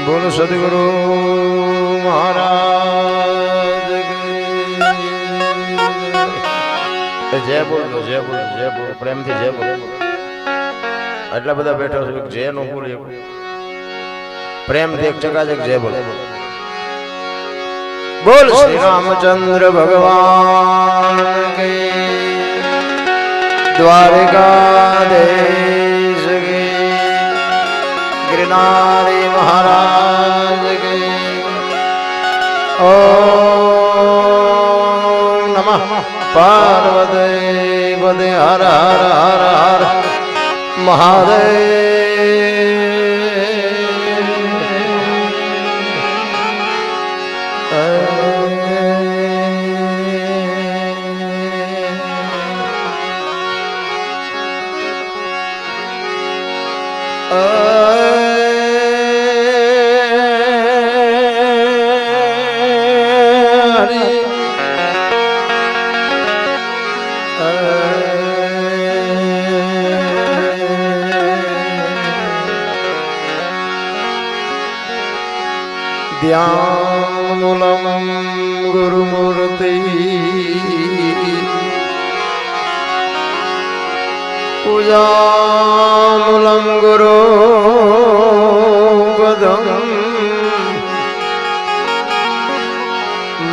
बोल सदगुरु महाराज जय बोल जय बोल जय बोल प्रेम थी जय बोल आटला बधा बैठा छो जय नो बोल प्रेम थी एक चकाचक जय बोल बोल श्री रामचंद्र भगवान के द्वारिकाधीश के गिरनारी महाराज के ओम नमः पार्वती पदे हर हर हर हर महादेव ध्यानमूलम गुरुमूर्ति पूजामूलम गुरुपदम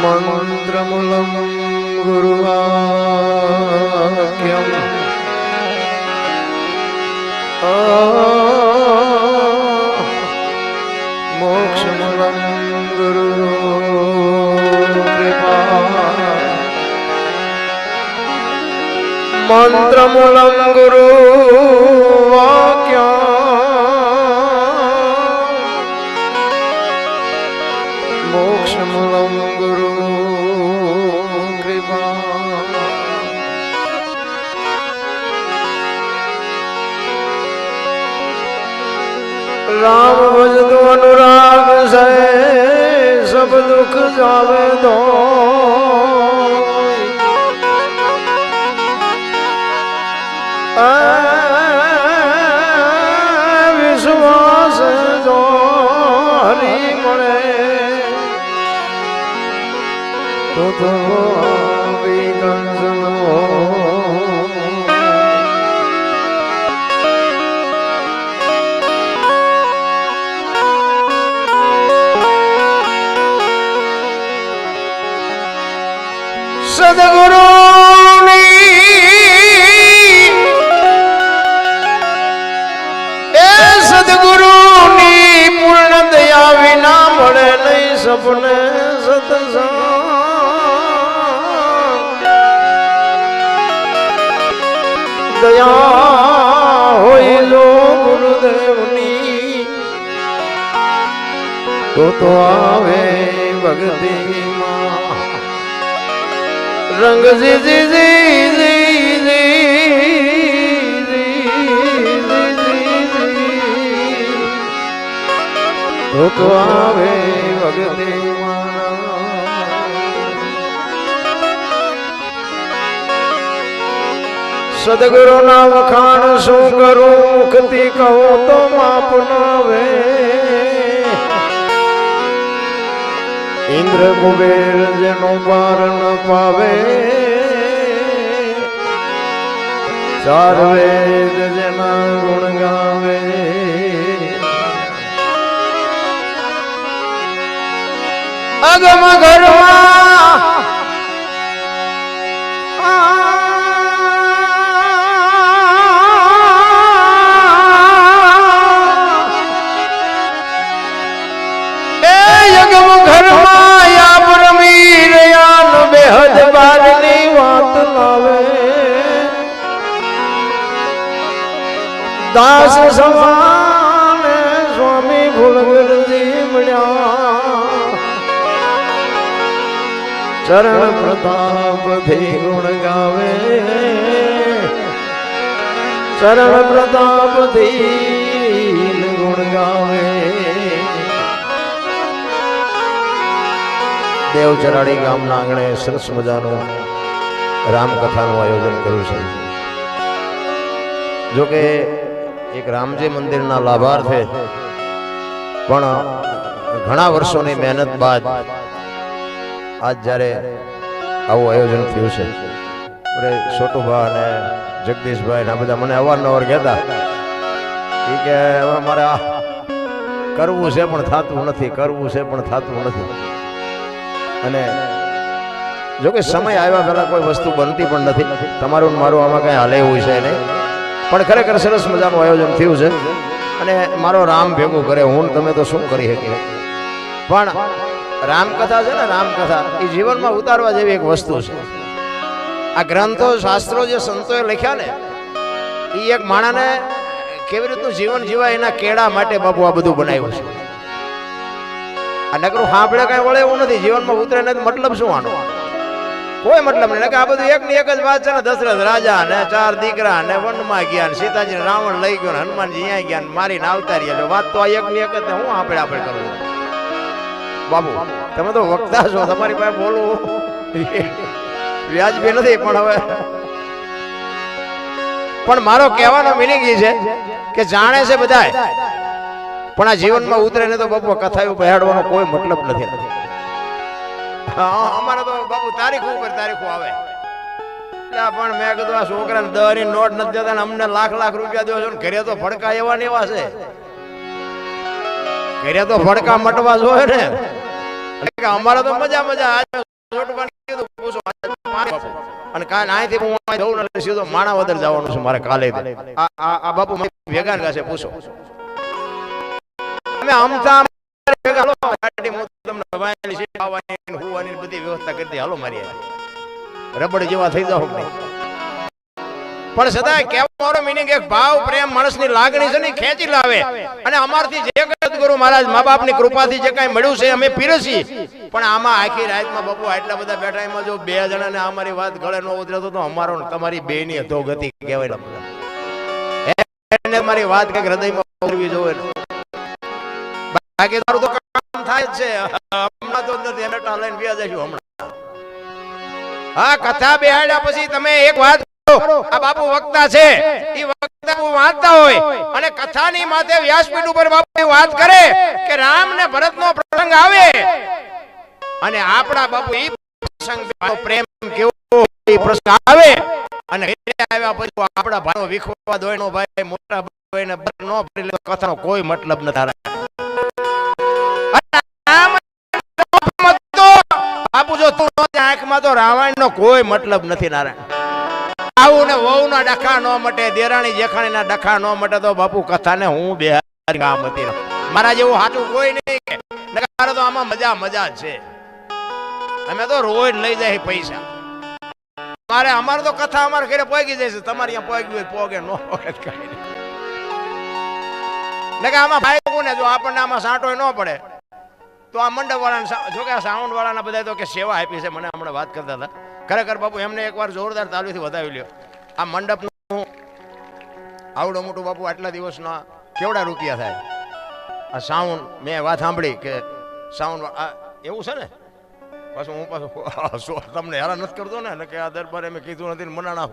मंत्रमूलम गुरुवाक्यम मोक्षमूलम गुरु कृपा मंत्रमूलम गुरु वाक्य मोक्षमूलम गुरु कृपा राम भजतो अनुराग से सब दुख जावे दो विश्वास जो हरि मणे तो भी कंसनो सदगुरु सदगुरु पूर्ण दया विना મળે નહીં સપને સતસંગ દયા હોય જો ગુરુદેવની તો આવે ભક્તિમાં रंग जी जी जी जी जी तो आवे भगते सदगुरु ना वखाण शू करूं मुक्ति कहो तो माप नावे इंद्र कुबेर जनो पार न पावे चार वेद जना गुण गावे अगम घरमा दास समान स्वामी भूलगर जी मिल्या चरण प्रताप थी गुण गावे चरण प्रताप थी गुण गावे देवचराड़ी गामना आंगणे सरस मजानो रामकथाનું આયોજન કર્યું છે जो के एक रामजी मंदिर ना लाभार्थे પણ ઘણા વર્ષોની મહેનત બાદ આજ જ્યારે આવું આયોજન થયું છે, અરે છોટુભા અને જગદીશભાઈ આ બધા મને અવારનવાર કહેતા કે હવે મારે આ કરવું છે પણ થતું નથી, કરવું છે પણ થતું નથી. અને જો કે સમય આવ્યા પહેલા કોઈ વસ્તુ બનતી પણ નથી. તમારું મારું આમાં કઈ હાલે એવું છે નહીં, પણ ખરેખર સરસ મજાનું આયોજન થયું છે. અને મારો રામ ભેગું કરે, હું તમે તો શું કરી શકીએ. પણ રામકથા છે ને, રામકથા એ જીવનમાં ઉતારવા જેવી એક વસ્તુ છે. આ ગ્રંથો શાસ્ત્રો જે સંતોએ લખ્યા ને, એ એક માણસને કેવી રીતનું જીવન જીવાય એના કેળા માટે બાપુ આ બધું બનાવ્યું છે. આ નકરું સાંભળે કઈ વળે એવું નથી, જીવનમાં ઉતરે નથી. મતલબ શું આનો? કોઈ મતલબ નહીં. આ બધું એક ની એક જ વાત છે ને. દશરથ રાજા ને 4 દીકરા ને વનમાં ગયા ને સીતાજી રાવણ લઈ ગયો ને હનુમાનજી અહીંયા ગયા ને મારીને આવતા રહ્યા. વાત તો આ એક ની એક જ. હું આપણે કરવું બાબુ? તમે તો વક્તા છો, તમારી પાસે બોલવું વ્યાજબી નથી. પણ મારો કહેવાનો મિનિંગ એ છે કે જાણે છે બધાય, પણ આ જીવનમાં ઉતરે ને તો બાપુ કથાઓ બહાડવાનો કોઈ મતલબ નથી. અમારે તો બાપુ તારીખ ઉપર તારીખો આવે. પણ મેં કીધું આ છોકરાને 10 ની નોટ નથી દેતા ને અમને લાખ રૂપિયા દો છો ને ઘરે તો ફડકા એવા ને એવા છે. ઘરે તો ફડકા મટવા જોઈએ ને. અમારે તો મજા અને કાલ અહીંથી હું જઉં ને સીધો માણાવદર જવાનું છે મારે કાલે. આ બાપુ ભેગા ને છે, પૂછો અમે અમથા બધી વ્યવસ્થા કરી દે. હાલો મારી રબડ જેવા થઈ જાવ. પણ સદાય કહેવાનો મીનિંગ એક ભાવ પ્રેમ માણસની લાગણી છે ને ખેંચી લાવે. અને અમારથી જે કઈ ગુરુ મહારાજ મા બાપની કૃપાથી જે કઈ મળ્યું છે અમે પીરસી. પણ આમાં આખી રાતમાં બાપુ આટલા બધા બેઠા, એમાં જો 2 જણાને અમારી વાત ગળે ન ઉતરતો તો અમારો તમારી 2 ની અધોગતિ કહેવાય. મારી વાત કઈક હૃદયમાં ઉતરવી જોઈએ. બાકી તારું તો કામ થાય જ છે. હમણાં તો નથી, અમે લઈને વ્યા જઈશું હમણાં. હા, કથા બેહાડ્યા પછી તમે એક વાત, આ બાપુ વક્તા છે, એ વક્તા વાંચતા હોય અને કથાની માથે વ્યાસપીઠ ઉપર બાપુ વાત કરે કે રામ ને ભરત નો પ્રસંગ આવે અને આપણા બાપુ એ પ્રસંગ પ્રેમ કેવો એ પ્રસંગ આવે અને આવ્યા પછી આપણા ભાઈનો વિખવા દોયનો ભાઈ મોટા ભાઈને નો ભરી લે, કથાનો કોઈ મતલબ નથી. બાપુ જો તું આંખમાં તો રાવણ નો કોઈ મતલબ નથી. નારાયણ આવું ને વહુ ના ડખા ન મટે, દેરાણી જેખાણી ના ડખા ન મટે તો બાપુ કથા ને હું બે કામ હતી. મારા જેવું સાચું કોઈ નહીં. મારે તો આમાં મજા છે. અમે તો રોજ લઈ જાય પૈસા. અમારે તો કથા અમારે ઘરે પોગી જાય છે. તમારે અહીંયા પોગી હોય પોગે ન પોગે કઈ નહીં. આમાં ભાઈ ને જો આપણને આમાં સાંટો ન પડે તો આ મંડપ વાળા જો કે સાઉન્ડ વાળાના બધા તો કે સેવા આપી છે. મને હમણાં વાત કરતા હતા. ખરેખર બાપુ એમને એકવાર જોરદાર તાલીથી વધાવી લ્યો. આ મંડપનું આવડો મોટું બાપુ આટલા દિવસના કેવડા રૂપિયા થાય. આ સાઉન્ડ મેં વાત સાંભળી કે સાઉન્ડ એવું છે ને. પાછું હું તમને હેરાન નથી કરતો ને કે આ દરબારે મેં કીધું નથી મનાણા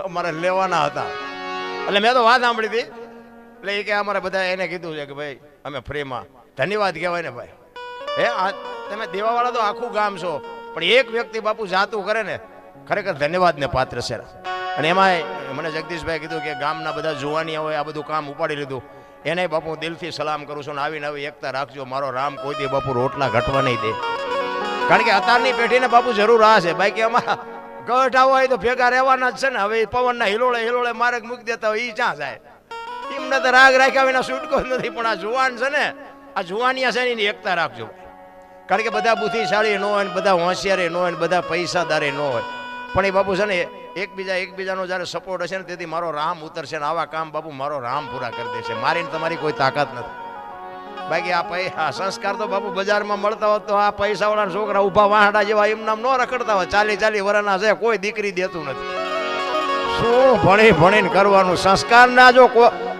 અમારે લેવાના હતા. એટલે મેં તો વાત સાંભળી હતી. એટલે એ કે અમારે બધા એને કીધું છે કે ભાઈ અમે ફ્રીમાં. ધન્યવાદ કહેવાય ને ભાઈ. તમે દેવાવાળા તો આખું ગામ છો, પણ એક વ્યક્તિ બાપુ જાતું કરે ને ખરેખર ધન્યવાદ ને પાત્ર છે. અને એમાં મને જગદીશભાઈ કીધું કે ગામના બધા જુવાનિયા હોય આ બધું કામ ઉપાડી લીધું. એને બાપુ દિલથી સલામ કરું છું. આવી નવી એકતા રાખજો. મારો રામ કોઈ દે બાપુ રોટલા ઘટવા નહીં દે. કારણ કે અત્યારની પેઢીને બાપુ જરૂર આ છે. બાકી અમારા ગઢ આવો હોય તો ભેગા રહેવાના જ છે ને. હવે પવનના હિલોળે માર્ગ મૂકી દેતા હોય એ ક્યાં જાય? એમને તો રાગ રાખ્યા વિના છૂટકો જ નથી. પણ આ જુવાન છે ને, આ જુવાનિયા છે એની એકતા રાખજો. કારણ કે બધા બુદ્ધિશાળી ન હોય, બધા હોશિયાર ન હોય, બધા પૈસાદારે ન હોય. પણ એ બાપુ છે ને એકબીજાનો જયારે સપોર્ટ હશે ને તેથી મારો રામ ઉતરશે ને આવા કામ બાપુ મારો રામ પૂરા કરી દેશે. મારીને તમારી કોઈ તાકાત નથી. બાકી આ સંસ્કાર તો બાપુ બજારમાં મળતા હોત તો આ પૈસા વાળા છોકરા ઉભા વાહડા જેવા એમ નામ ન રખડતા હોય. 40 વર્ષના છે, કોઈ દીકરી દેતું નથી. શું ભણીને કરવાનું? સંસ્કાર ના જો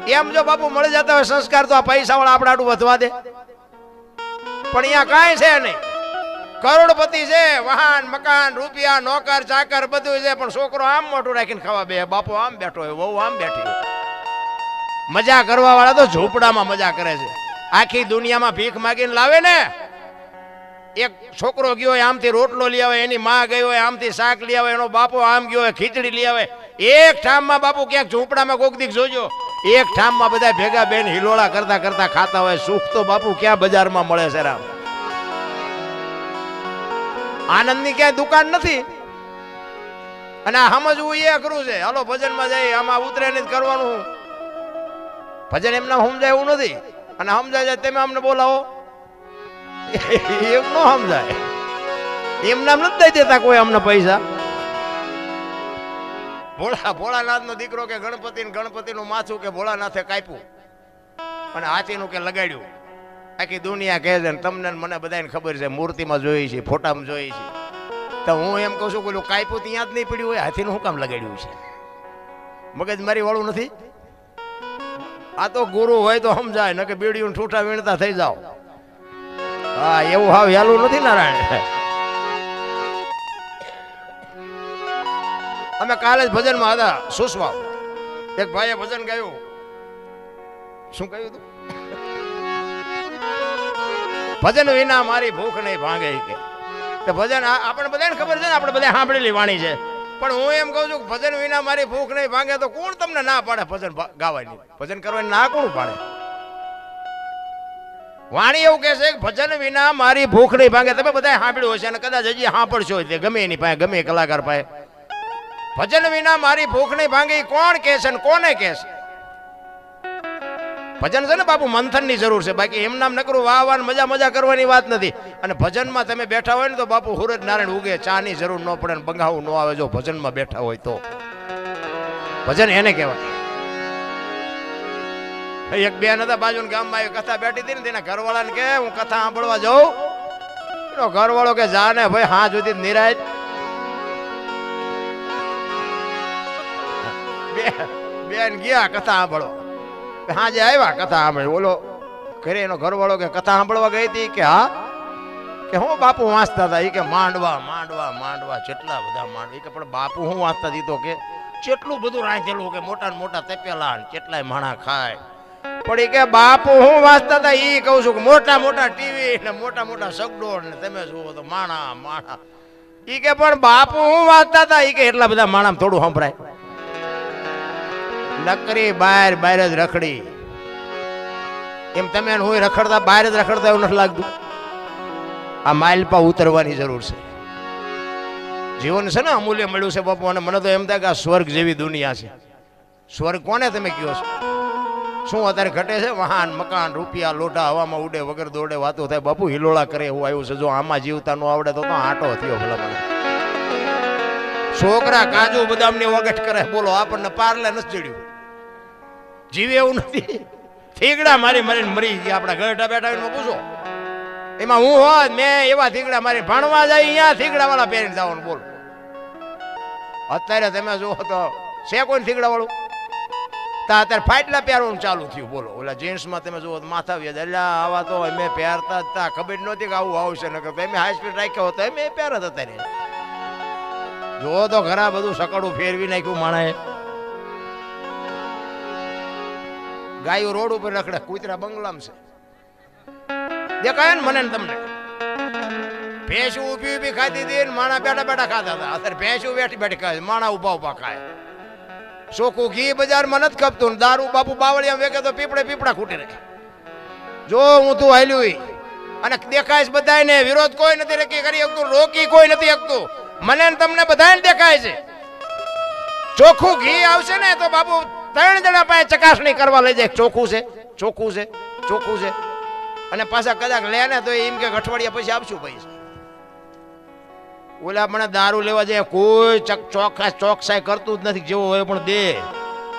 એમ જો બાપુ મળી જતા હોય સંસ્કાર તો આ પૈસા વાળા આપણા આટલું વધવા દે. પણ અહીંયા કાંઈ છે નહીં. કરોડપતિ છે, વાહન મકાન રૂપિયા નોકર ચાકર બધું છે, પણ છોકરો આમ મોટું રાખીને ખાવા બે. બાપુ આમ બેઠો હોય, વહુ આમ બેઠી હોય. મજા કરવા વાળા તો ઝૂંપડામાં મજા કરે છે. આખી દુનિયામાં ભીખ માગીને લાવે ને. એક છોકરો ગયો હોય આમથી રોટલો લઈ આવે, એની માં ગઈ હોય આમથી શાક લઈ આવે, એનો બાપો આમ ગયો હોય ખીચડી લઈ આવે. એક ઠામમાં બાપુ ક્યાંક ઝૂંપડામાં કોક દીક જોજો, એક ઠામમાં બધા ભેગા બેન હિલોળા કરતા કરતા ખાતા હોય. સુખ તો બાપુ ક્યાં બજારમાં મળે છે રામ. આનંદની ક્યાંય દુકાન નથી. અને આ સમજવું એ અઘરું છે. હાલો ભજનમાં જાય, આમાં ઉતરે નહીં કરવાનું. ભજન એમને સમજાય એવું નથી. અને સમજાય જાય તમે અમને બોલાવો એમ ન સમજાય. એમના નથી દઈ દેતા કોઈ અમને પૈસા. ભોળાનાથ નો દીકરો કે ગણપતિ નું માથું કે ભોળાનાથે કાપ્યું અને હાથીનું કે લગાડ્યું. આખી દુનિયા કહે છે તમને મને બધાને ખબર છે, મૂર્તિમાં જોઈ છે, ફોટામાં જોઈ છે. તો હું એમ કહું છું પેલું કાપ્યું ત્યાં જ નહીં પડ્યું હોય, હાથીનું શું કામ લગાડ્યું છે? મગજ મારી વાળું નથી. આ તો ગુરુ હોય તો સમજાય, ન કે બીડીયું ઠૂઠા વીણતા થઈ જાઓ. હા એવું હાવ હેલું નથી નારાયણ. અમે કાલે જ ભજનમાં હતા સુસવા, એક ભાઈએ ભજન ગાયું. શું કહ્યું હતું? ભજન વિના મારી ભૂખ નહીં ભાંગે કે ભજન આપણે બધાને ખબર છે ને, આપણે બધા સાંભળેલી વાણી છે. પણ હું એમ કહું છું ભજન વિના મારી ભૂખ નહીં ભાંગે તો કોણ તમને ના પાડે ભજન ગાવાની, ભજન કરવાની ના કોણ પાડે? વાણી એવું કહે છે કે ભજન વિના મારી ભૂખ નહીં ભાંગે. તમે બધા સાંભળ્યું હશે અને કદાચ હજી સાંભળશો તે ગમે એની પાસે, ગમે કલાકાર પાસે. ભજન વિના મારી ભૂખ નહીં ભાંગે કોણ કહે છે ને કોને કહે છે? ભજન છે ને બાપુ મંથનની જરૂર છે, બાકી એમ નામ નકરું વાહવાન મજા કરવાની વાત નથી. અને ભજનમાં તમે બેઠા હોય ને તો બાપુ સૂરજ નારાયણ ઉગે, ચાની જરૂર ન પડે ને બંગાવું ન આવે. જો ભજનમાં બેઠા હોય તો ભજન એને કહેવાય. એક બેન હતા બાજુ ગામમાં, એ કથા બેઠી હતી ને તેના ઘરવાળાને કે હું કથા સાંભળવા જાઉં. એનો ઘરવાળો કે જા ને ભાઈ, હા સુધી નિરાજ. બેન ગયા કથા સાંભળવા. હા જે આવ્યા કથા સાંભળી, ઓલો ઘરે એનો ઘરવાળો કે કથા સાંભળવા ગઈ હતી કે હા, કે હું બાપુ વાંચતા હતા. એ કે માંડવા જેટલા બધા માંડવા. કે પણ બાપુ હું વાંચતા હતી તો કે કેટલું બધું રાંધેલું, કે મોટા મોટા તપેલા કેટલાય માણા ખાય. પણ એ કે બાપુ હું વાંચતા હતા એ કહું છું કે મોટા મોટા ટીવી ને મોટા મોટા સગડોળ ને તમે જુઓ તો માણા. એ કે પણ બાપુ હું વાંચતા હતા એ કે એટલા બધા માણા થોડું સંભળાય. નકરી બહાર જ રખડી. એમ તમે હું રખડતા બહાર જ રખડતા એવું નથી લાગતું? આ માઇલપા ઉતરવાની જરૂર છે. જીવન છે ને અમૂલ્ય મળ્યું છે બાપુ. અને મને તો એમ થાય કે આ સ્વર્ગ જેવી દુનિયા છે. સ્વર્ગ કોને તમે કહો છો? શું અત્યારે ઘટે છે? વાહન મકાન રૂપિયા લોઢા હવામાં ઉડે, વગર દોડે વાતો થાય. બાપુ હિલોળા કરે એવું આવ્યું છે. જો આમાં જીવતા ન આવડે તો આટો થયો ભલા મને. છોકરા કાજુ બદામની વગટ કરે, બોલો આપણને પારલે નથી ચડ્યું. જીવે એવું નથી. થીગડા મારી મરી ગયા. આપણા ગઢા બેઠા પૂછો, એમાં હું હોત મેં એવા થીગડા મારી ભણવા જાય અહીંયા થીગડા વાળા પહેરીને જવાનું. બોલો અત્યારે તમે જુઓ તો છે કોઈ થીગડા વાળું? અત્યારે ફાટલા પહેરવાનું ચાલુ થયું. બોલો ઓલા જેન્ટ્સમાં તમે જુઓ માથા વ્યાજ. એટલે આવા તો અમે પહેરતા હતા, ખબર નહોતી કે આવું આવશે. નકર તો અમે હાઈ સ્પીડ રાખ્યો હતો અમે પહેરત અત્યારે. જો તો ઘણા બધું સકડું ફેરવી નાખ્યું માણસે. ગાયો રોડ ઉપર રખડે, કૂતરા બંગલામાં છે. દેખાય ને મને તમને? ભેંસું ઊભી ખાતી હતી ને માણા બેઠા ખાતા હતા. અત્યારે ભેંસું બેઠી ખાય, માણા ઉભા ખાય. ચોખ્ખું ઘી બજારમાં નથી ખપતું. દારૂ બાપુ બાવળિયા વેકે તો પીપળા ખૂટી રહે. જો હું તું હાલ્યું અને દેખાય છે બધાને. વિરોધ કોઈ નથી કરી શકતું, રોકી કોઈ નથી શકતું. મને તમને બધાને દેખાય છે. ચોખ્ખું ઘી આવશે ને તો બાપુ 3 જણા પાસે ચકાસણી કરવા લઈ જાય. ચોખ્ખું છે. અને પાછા કદાચ લે ને તો એમ કે અઠવાડિયા પછી આપશું પૈસા. ઓલા મને દારૂ લેવા જાય કોઈ ચોકસાઈ કરતું જ નથી. જેવો હોય પણ દે.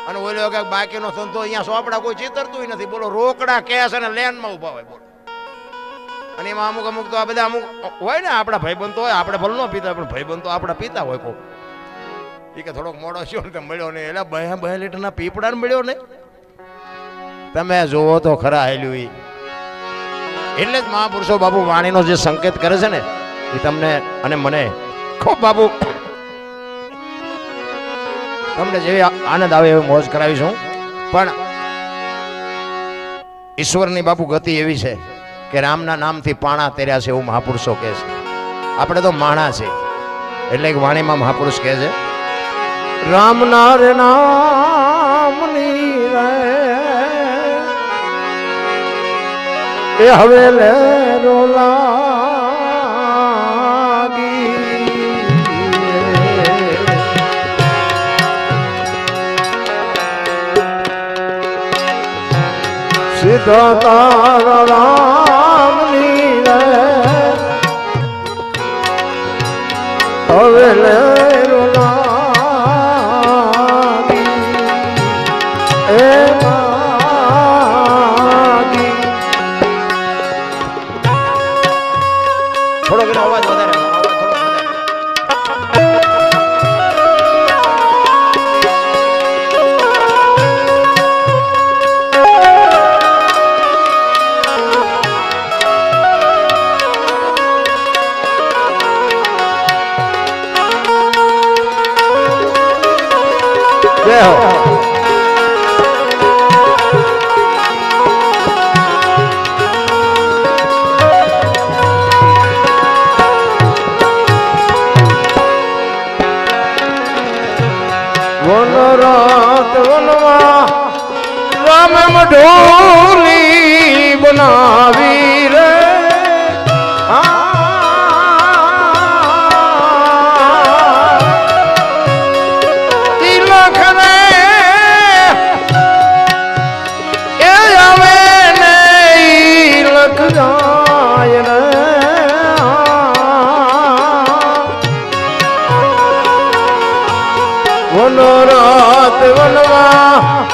અને ઓલો કે બાકીનો ધંધો અહીંયા સોપડા કોઈ ચીતરતું નથી. બોલો રોકડા કેશ અને લેનમાં ઉભા હોય. બોલો અને એમાં અમુક તો આ બધા અમુક હોય ને આપણા ભાઈબંધ તો હોય. આપણે ભલે ન પીતા પણ ભાઈબંધ તો આપણા પીતા હોય. કોક એ કે થોડોક મોડો થયો ને મળ્યો ને, એટલે 2 લીટરના પીપડા મળ્યો ને. તમે જોવો તો ખરા હેલ્યું. એટલે જ મહાપુરુષો બાપુ વાણીનો જે સંકેત કરે છે ને એ તમને અને મને ખૂબ બાપુ તમને જેવી આનંદ આવે એવી મોજ કરાવીશું. પણ ઈશ્વરની બાપુ ગતિ એવી છે કે રામના નામથી પાણા તેર્યા છે એવું મહાપુરુષો કહે છે. આપણે તો માણા છે એટલે એક વાણીમાં મહાપુરુષ કહે છે રામના રે નામની રે એ હવે લે રોલાગી સીધા તારા રામની રે હવે લે રોલાગી એ માગી. થોડો ઘણો અવાજ વધારે ઢોલી બનાવી રે તિલક રે એ આવે ને લખ જાય રે વનો રાત વનવા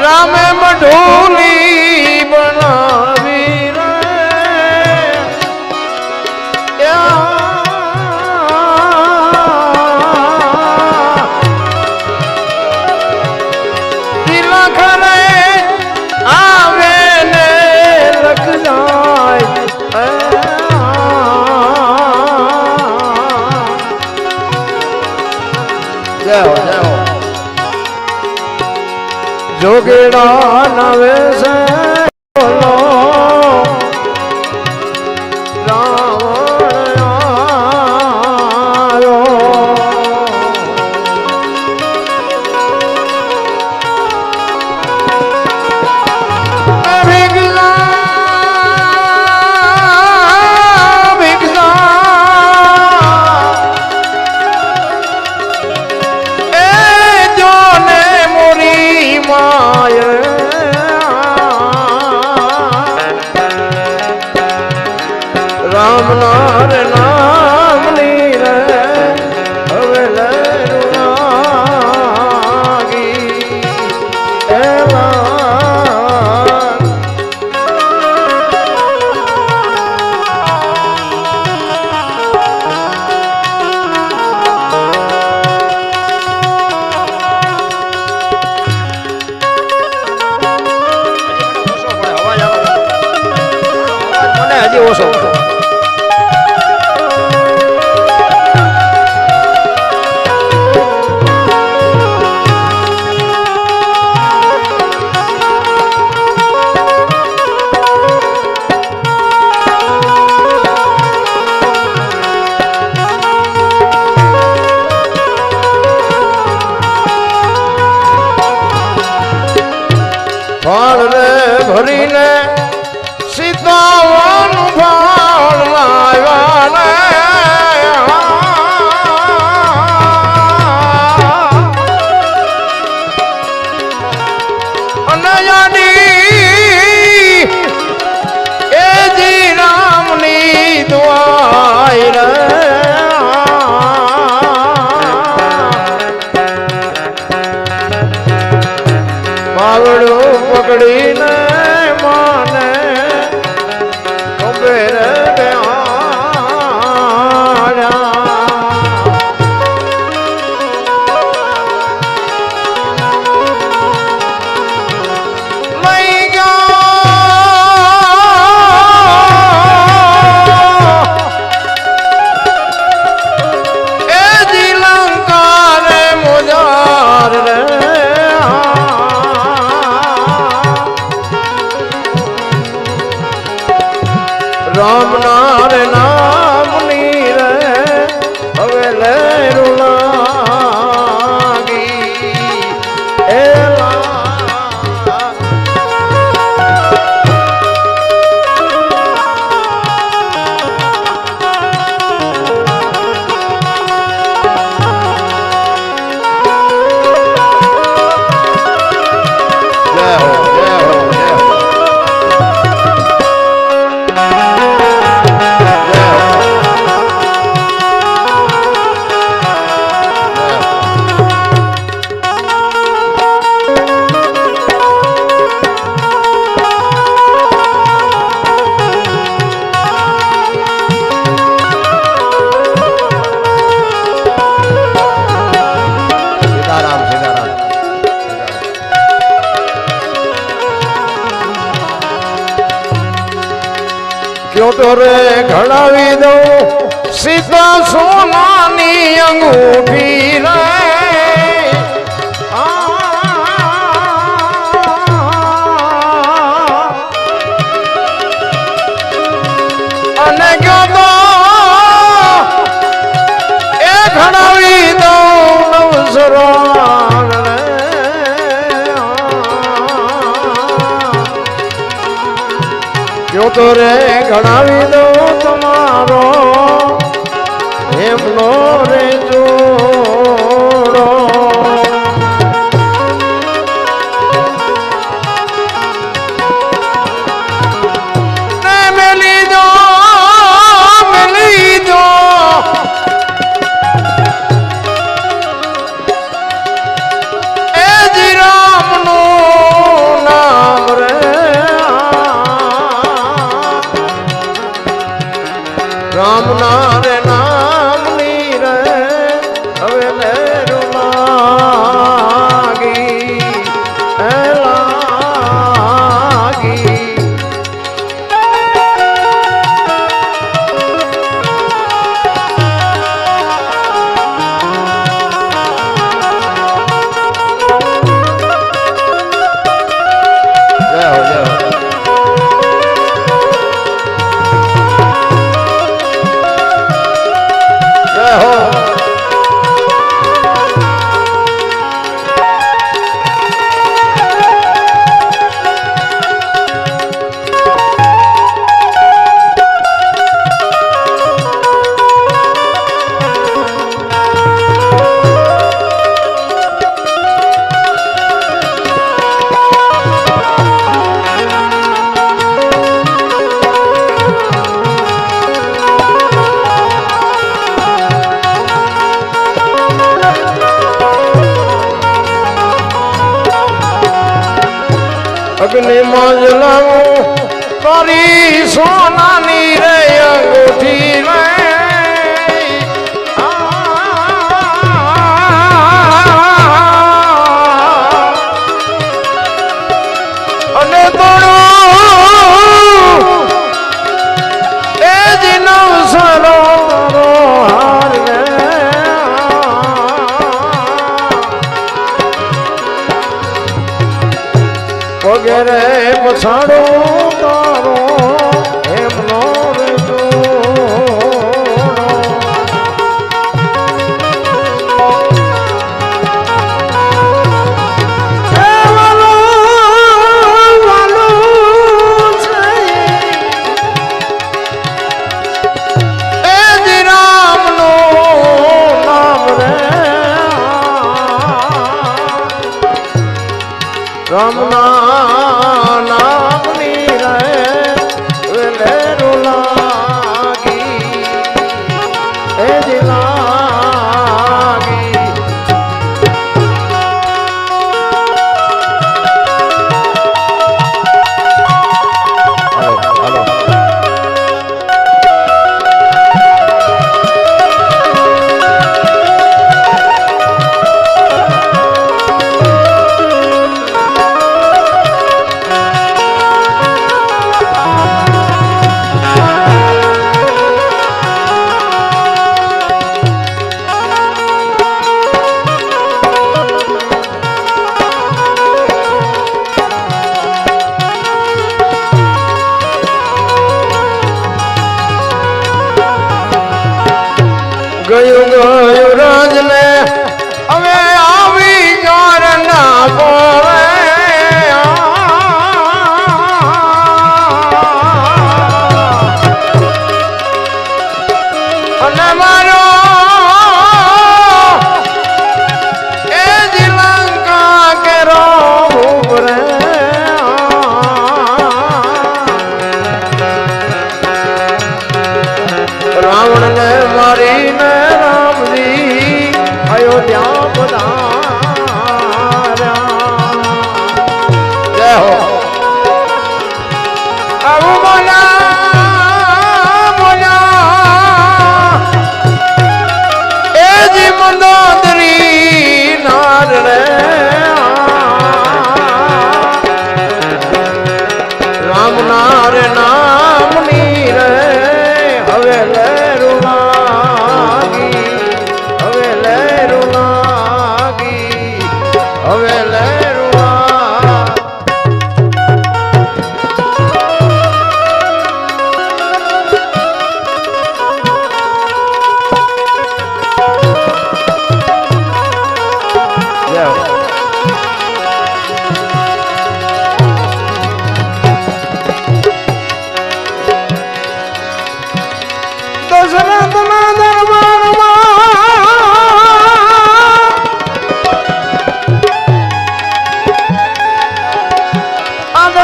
રામે મઢોલી બનાવી રે તિલક રે આવે ને લખ જાય જાઓ જાઓ જોગેડા નવે છે બોલો રાવણ આયો રામ નાર નામની રે હવે લરુણાગી એવા હજી ઓછો ફળ રે ભરીને સીતાવાનું ભાવ રામ નાર નામની રે હવે લેરું લાગી એલા તો રે ઘડાવી દઉં સીતા સોનાની અંગૂઠી રે અને ગયો તો એ ઘડાવી દઉં નવસરાણ રે ગયો તો રે ઘડાવી દઉં તમારો એમનો રે જોડો ને મેલી દો એ જી રામનું નામ રે રામ નાર નામની રે હવે લેરું લાગી લાગી જય હો જય હો અગ્નિ માં જલાવું તારી સોનાની રે અંગૂઠી રે અને તોડો એ જી નવસરો હાર રે વગેરે પછાડો તારો એમનો રે રામ નામની રે લેરું લાગી એ જ લાગી ગયું ગયું રાજને હવે આવી જાર ના કોરે અને મારો એ દિલંકા કેરો ઉભરે રાવણ ને મારીને રામજી અયોધ્યા પધાર્યા જય હો આવું બોલા બોલા એ જી મંદોદરી નાર રે રામ નાર નામની રે હવે લેરું લાગી હવે લેરું લાગી હવે લેરું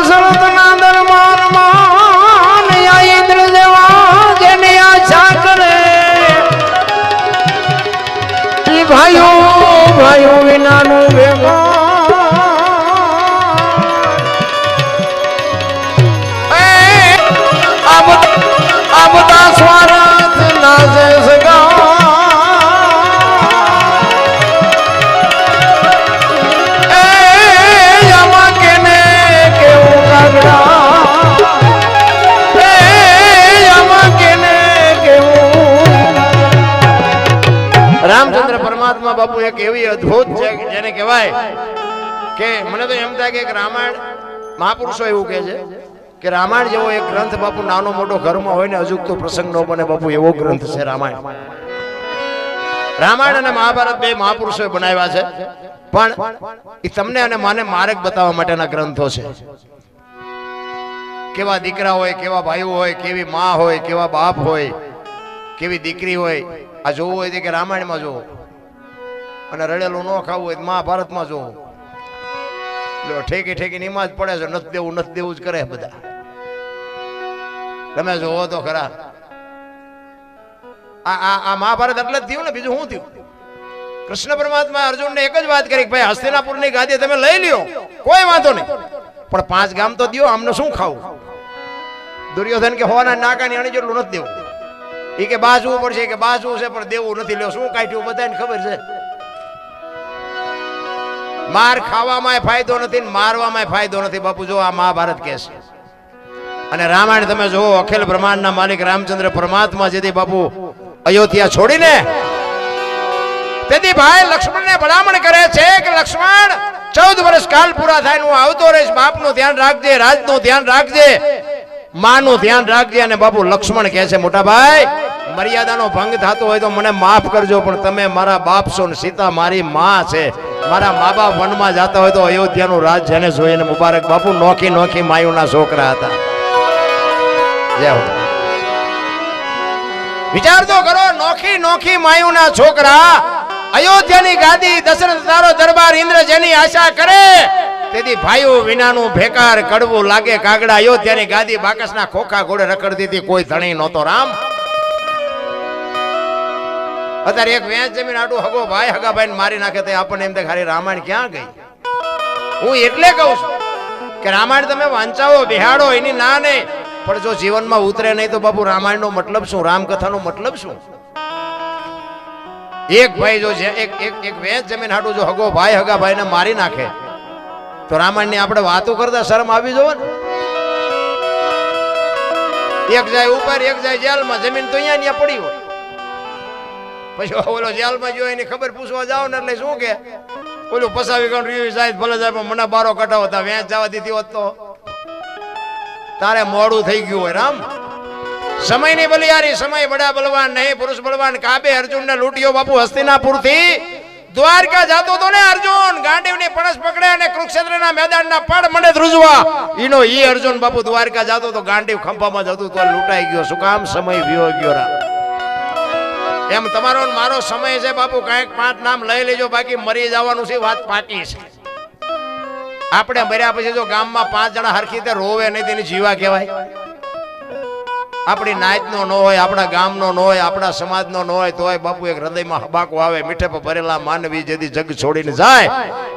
દશરથના દરબારમાં ઇન્દ્ર દેવા જેની આશા કરે ભાઈઓ ભાઈઓ વિનાનું ભેગો આ બધા સ્વાર્થ નાશે સગા એ આમાં કેને કેવું કાગડા એ આમાં કેને કેવું રામચંદ્ર પરમાત્મા બાપુ એક એવી અદ્ભુત છે જેને કહેવાય કે મને તો એમ થાય કે રામાયણ મહાપુરુષો એવું કહે છે કે રામાયણ જેવો એક ગ્રંથ બાપુ નાનો મોટો ઘરમાં હોય ને અજુકતો પ્રસંગ નો બને બાપુ એવો ગ્રંથ છે રામાયણ. રામાયણ અને મહાભારત બે મહાપુરુષોએ બનાવ્યા છે પણ એ તમને અને માને માર્ગ બતાવવા માટેના ગ્રંથો છે. કેવા દીકરા હોય, કેવા ભાઈઓ હોય, કેવી માં હોય, કેવા બાપ હોય, કેવી દીકરી હોય, આ જોવું હોય કે રામાયણમાં જોવું અને રડેલું ન ખાવું હોય મહાભારતમાં જોવું. ઠેકી ઠેકી નિમાજ પડે છે, નથી દેવું નથી દેવું જ કરે બધા. તમે જોવો તો ખરા આ મહાભારત એટલે જ થયું ને, બીજું શું થયું? કૃષ્ણ પરમાત્મા અર્જુનને એક જ વાત કરી કે ભાઈ હસ્તિનાપુરની ગાદી તમે લઈ લ્યો, કોઈ વાંધો નહીં, પણ 5 ગામ તો દો, આમને શું ખાવું? દુર્યોધન કે હોવાના નાકાની અણી જેટલું નથી દેવું. એ કે બાજવું પડશે, કે બાજવું છે પણ દેવું નથી. લ્યો શું કાઢ્યું બધાને ખબર છે. માર ખાવામાં ફાયદો નથી, મારવામાં ફાયદો નથી બાપુ. જો આ મહાભારત કહે છે. અને રામાયણ તમે જુઓ, અખિલ બ્રહ્માંડના માલિક રામચંદ્ર પરમાત્મા જેથી બાપુ અયોધ્યા છોડીને તેથી ભાઈ લક્ષ્મણને ભલામણ કરે છે કે લક્ષ્મણ 14 વર્ષ કાલ પૂરા થાય હું આવતો રહીશ. બાપનું ધ્યાન રાખજે, રાજનું ધ્યાન રાખજે, માનું ધ્યાન રાખજે. અને બાપુ લક્ષ્મણ કહે છે મોટા ભાઈ મર્યાદાનો ભંગ થતો હોય તો મને માફ કરજો, પણ તમે મારા બાપ છો ને સીતા મારી માં છે. મારા મા બાપ વનમાં જતા હોય તો અયોધ્યાનું રાજ જેને જોઈને મુબારક. બાપુ નોખી નોખી માયુના છોકરા હતા. વિચાર તો કરો, નોખી નોખી માયુના છોકરા, અયોધ્યાની ગાદી, દશરથ તારો દરબાર, ઇન્દ્ર જેની આશા કરે તેથી ભાઈઓ વિનાનું ભેકાર કડવું લાગે કાગડા. અયોધ્યાની ગાદી બાકસના ખોખા ઘોડે રખડતી હતી, કોઈ ધણી નહોતો. રામ અત્યારે એક વેચ જમીન આડું હગો ભાઈ હગા ભાઈ મારી નાખે તો આપણને એમ થાય ખાલી રામાયણ ક્યાં ગઈ? હું એટલે કહું છું કે રામાયણ તમે વાંચાવો, બિહાડો, એની ના નહીં, પણ જો જીવનમાં ઉતરે નહીં તો બાપુ રામાયણનો મતલબ શું? રામકથાનો મતલબ શું? એક ભાઈ જો એક વેચ જમીન હાડું જો હગો ભાઈ હગા ભાઈને મારી નાખે તો રામાયણની આપણે વાતો કરતા શરમ આવી જોવે ને. એક જાય ઉપર, એક જાય જેલમાં, જમીન તો અહીંયા પડી હોય. પછી ઓલો જેલમાં જો એની ખબર પૂછવા જાવ ને એટલે શું કે ઓલું પસાવી ગણ રહ્યું સાહેબ ભલે જાય પણ મને બારો કટાવો તા વેચ જવા દીધી હોત તો તારે મોડું થઈ ગયું હોય. રામ સમયની બલિયારી, સમય બડા બલવાન નહીં, પુરુષ બલવાન. કાબે અર્જુનને લૂંટ્યો બાપુ હસ્તિનાપુરથી દ્વારકા જાતો તો ને અર્જુન, ગાંડીવની પણસ પકડે અને કુરુક્ષેત્રના મેદાનના પડ મંડે ધ્રુજવા. ઈ અર્જુન બાપુ દ્વારકા જાતો તો ગાંડીવ ખંભામાં જતું તો લૂંટાઈ ગયો. શું કામ? સમય વિયો ગયો રા. એમ તમારો ને મારો સમય છે બાપુ. કાંઈક 5 નામ લઈ લેજો, બાકી મરી જવાનું છે, વાત પાકી છે. આપણે મર્યા પછી જો ગામમાં 5 જણા હરખી રીતે રોવે નહીં, તેની જીવા કહેવાય? આપણી નાયતનો ન હોય, આપણા ગામનો ન હોય, આપણા સમાજનો ન હોય, તોય બાપુ એક હૃદયમાં હબાકો આવે. મીઠે પર ભરેલા માનવી જેથી જગ છોડીને જાય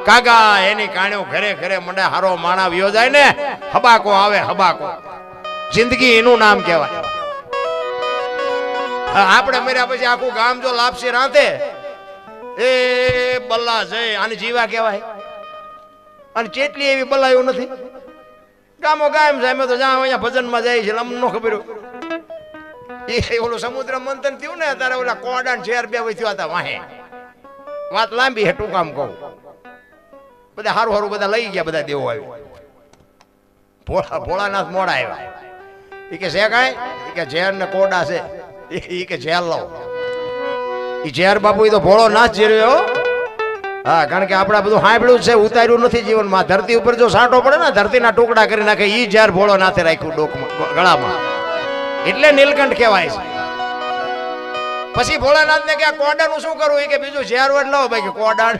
કાગા, એની કાણ્યો ઘરે ઘરે મંડે હારો માણા વિયો જાય ને, હબાકો આવે. હબાકો જિંદગી એનું નામ કહેવાય. આપણે મર્યા પછી આખું ગામ જો લાપસી રાંધે, એ બલ્લા જય, આની જીવા કહેવાય. અને ચેટલી એવી બલાયો નથી. ગામો ગામ છે, અમે તો જ્યાં અહીંયા ભજનમાં જાય છે, અમને ન ખબર. એ ઓલું સમુદ્ર મંથન થયું ને ત્યારે ઓલા કોડા ઝેર 2 વચ્યું હતા વાહે. વાત લાંબી હે, ટૂંકામ કહું. બધા હારું હારું બધા લઈ ગયા, બધા દેવો આવ્યો. ભોળાનાથ મોડા આવ્યા. એ કે છે કાંઈ? એ કે ઝેર ને કોડા છે. એ કે ઝેર લો. એ ઝેર બાપુ એ તો ભોળો નાથ જીર્યો. હા, કારણ કે આપણે બધું સાંભળ્યું છે, ઉતાર્યું નથી જીવનમાં. ધરતી ઉપર જો સાંટો પડે ને, ધરતીના ટુકડા કરી નાખે. ઈ ઝેર ભોળો નાથે રાખ્યું ડોકમાં, ગળામાં. એટલે નીલકંઠ કહેવાય છે. પછી ભોળાનાથ ને કે આ કોડાનું શું કરવું? એ કે બીજું ઝેર વડ લાવો ભાઈ. કે કોડા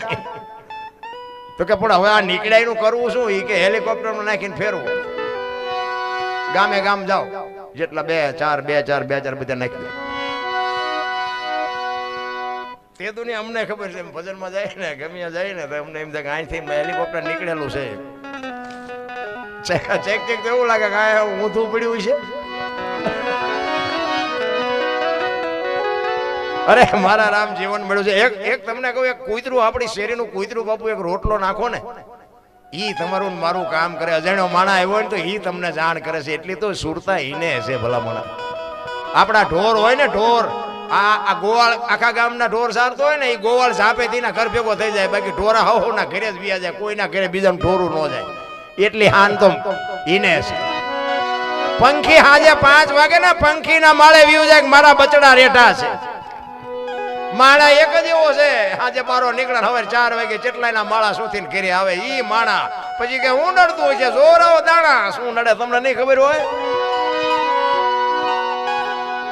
તો કે પણ હવે આ નીકળાયનું કરવું શું? એ કે હેલિકોપ્ટરમાં નાખીને ફેરવું. ગામે ગામ જાઓ, જેટલા 2 4 બધા નાખી દે. તે દુનિયા અમને ખબર છે. ભજનમાં જાય ને, ગમ્યા જાય ને, તો અમને એમ થાય કે અહીંથી હેલિકોપ્ટર નીકળેલું છે. ચેક તો એવું લાગે કે આ ઊંધું પડ્યું છે. અરે મારા રામ, જીવન મળ્યું છે. એક તમને કહું, એક કૂતરું, આપણી શેરીનું કૂતરું બાપુ, એક રોટલો નાખો ને, ઈ તમારું મારું કામ કરે. અજાણ્યો માણા આવ્યો હોય ને તો ઈ તમને જાણ કરે છે. એટલી તો સુરતા ઈને છે ભલા માણા. આપણા ઢોર હોય ને, ઢોર, આ ગોવાળ આખા ગામના ઢોર સારતો હોય ને, એ ગોવાળ ઝાપેથી ના ઘર ભેગો થઈ જાય. બાકી ઢોરા હવ ના ઘરે જ વ્યા જાય, કોઈના ઘરે બીજાનું ઢોરું ન જાય. એટલી હાન તો ઈને છે. પંખી હાજે 5 વાગે ને પંખીના માળે વ્યુ જાય, મારા બચડા રેઠા છે. માળા એક જ એવો છે, આજે મારો નીકળે હવે 4 વાગે ચેટલાયના માળા સુધીને ઘરે આવે. ઈ માણા પછી કે હું નડતું હોય છે, જોર આવો દાણા. શું નડે તમને નહીં ખબર હોય?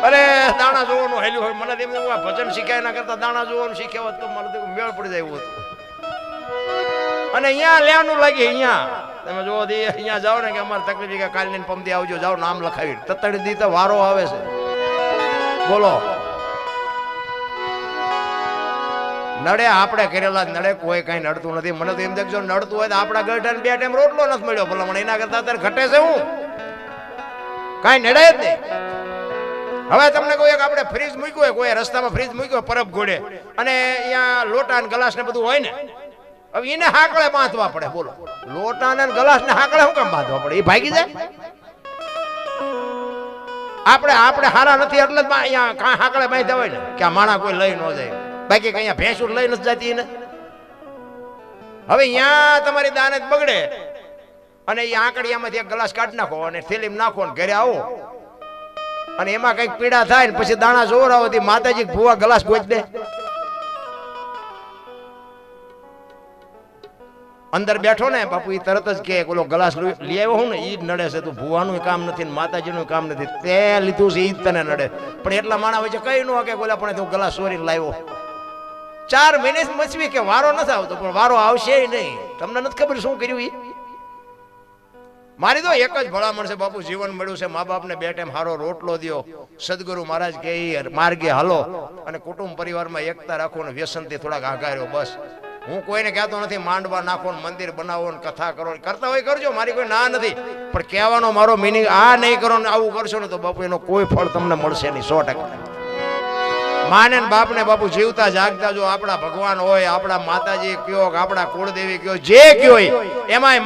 અરે દાણા જોવાનું હેલ્યું હોય. મને તેમ ભજન શીખ્યા એના કરતા દાણા જોવાનું શીખ્યા હોત તો મને મેળ પડી જાય એવું હતું. અને અહીંયા લેવાનું લાગે. અહીંયા તમે જો અહીંયા જાઓ ને, કે અમારે તકલીફ કે કાલની પમદી આવજો, જાઓ નામ લખાવી. તતડી દી તો વારો આવે છે. બોલો, નડે આપણે કરેલા નડે, કોઈ કઈ નડતું નથી. મને તો એમ દેખજો, નડતું હોય તો આપણા ગઢાને 2 ટાઈમ રોટલો નથી મળ્યો ભલા મને. એના કરતા અત્યારે ઘટે છે હું કઈ નડે જ નહીં. હવે તમને કહું, એક આપણે ફ્રીજ મૂક્યું હોય, કોઈ રસ્તામાં ફ્રીજ મૂક્યું પરબ ઘોડે, અને અહીંયા લોટા ને ગ્લાસ ને બધું હોય ને, હવે એને હાકળે બાંધવા પડે. બોલો, લોટા ને ગ્લાસ ને હાકળે શું કામ બાંધવા પડે? એ ભાગી જાય. આપણે હારા નથી એટલે જ અહીંયા હાકળે બાંધ્યા હોય ને, કે આ માણા કોઈ લઈ ન જાય. બાકી કઈ ભેંસું લઈ નથી જતી ને. હવે અહીંયા તમારી દાન જ બગડે, અને એ આંકડીયામાંથી એક ગ્લાસ કાઢી નાખો અને થેલીમાં નાખો ને ઘરે આવો, અને એમાં કઈક પીડા થાય ને પછી દાણા જોર આવતી માતાજી ભૂવા ગ્લાસ ગોચ દે. અંદર બેઠો ને બાપુ, એ તરત જ કે ઓલો ગ્લાસ લઈ આવ્યો હું ને, ઈ નડે છે. તું ભૂવાનું કામ નથી ને માતાજીનું કામ નથી, તે લીધું છે ઈ તને નડે. પણ એટલા માણા વચ્ચે કઈ ન કે બોલા પણ તું ગ્લાસ ચોરીને લાવ્યો. 4 મહિને મચવી કે વારો નથી આવતો, પણ વારો આવશે નહીં. તમને નથી ખબર શું કર્યું? ઈ મારી તો એક જ ભલામણ છે બાપુ, જીવન મળ્યું છે, મા બાપને 2 ટાઈમ હારો રોટલો દ્યો. સદગુરુ મહારાજ કે માર્ગે હાલો, અને કુટુંબ પરિવારમાં એકતા રાખો ને વ્યસનથી થોડાક આઘાર્યો. બસ, હું કોઈને કહેતો નથી માંડવા નાખો ને મંદિર બનાવો ને કથા કરો, કરતા હોય કરજો, મારી કોઈ ના નથી. પણ કહેવાનો મારો મિનિંગ આ નહીં કરો ને આવું કરશો ને તો બાપુ એનો કોઈ ફળ તમને મળશે નહીં. 100%. માને ને બાપને બાપુ જીવતા જાગતા જો આપણા ભગવાન હોય, આપણા માતાજી કયો, આપણા કુળદેવી કયો, જે કયો એમાંય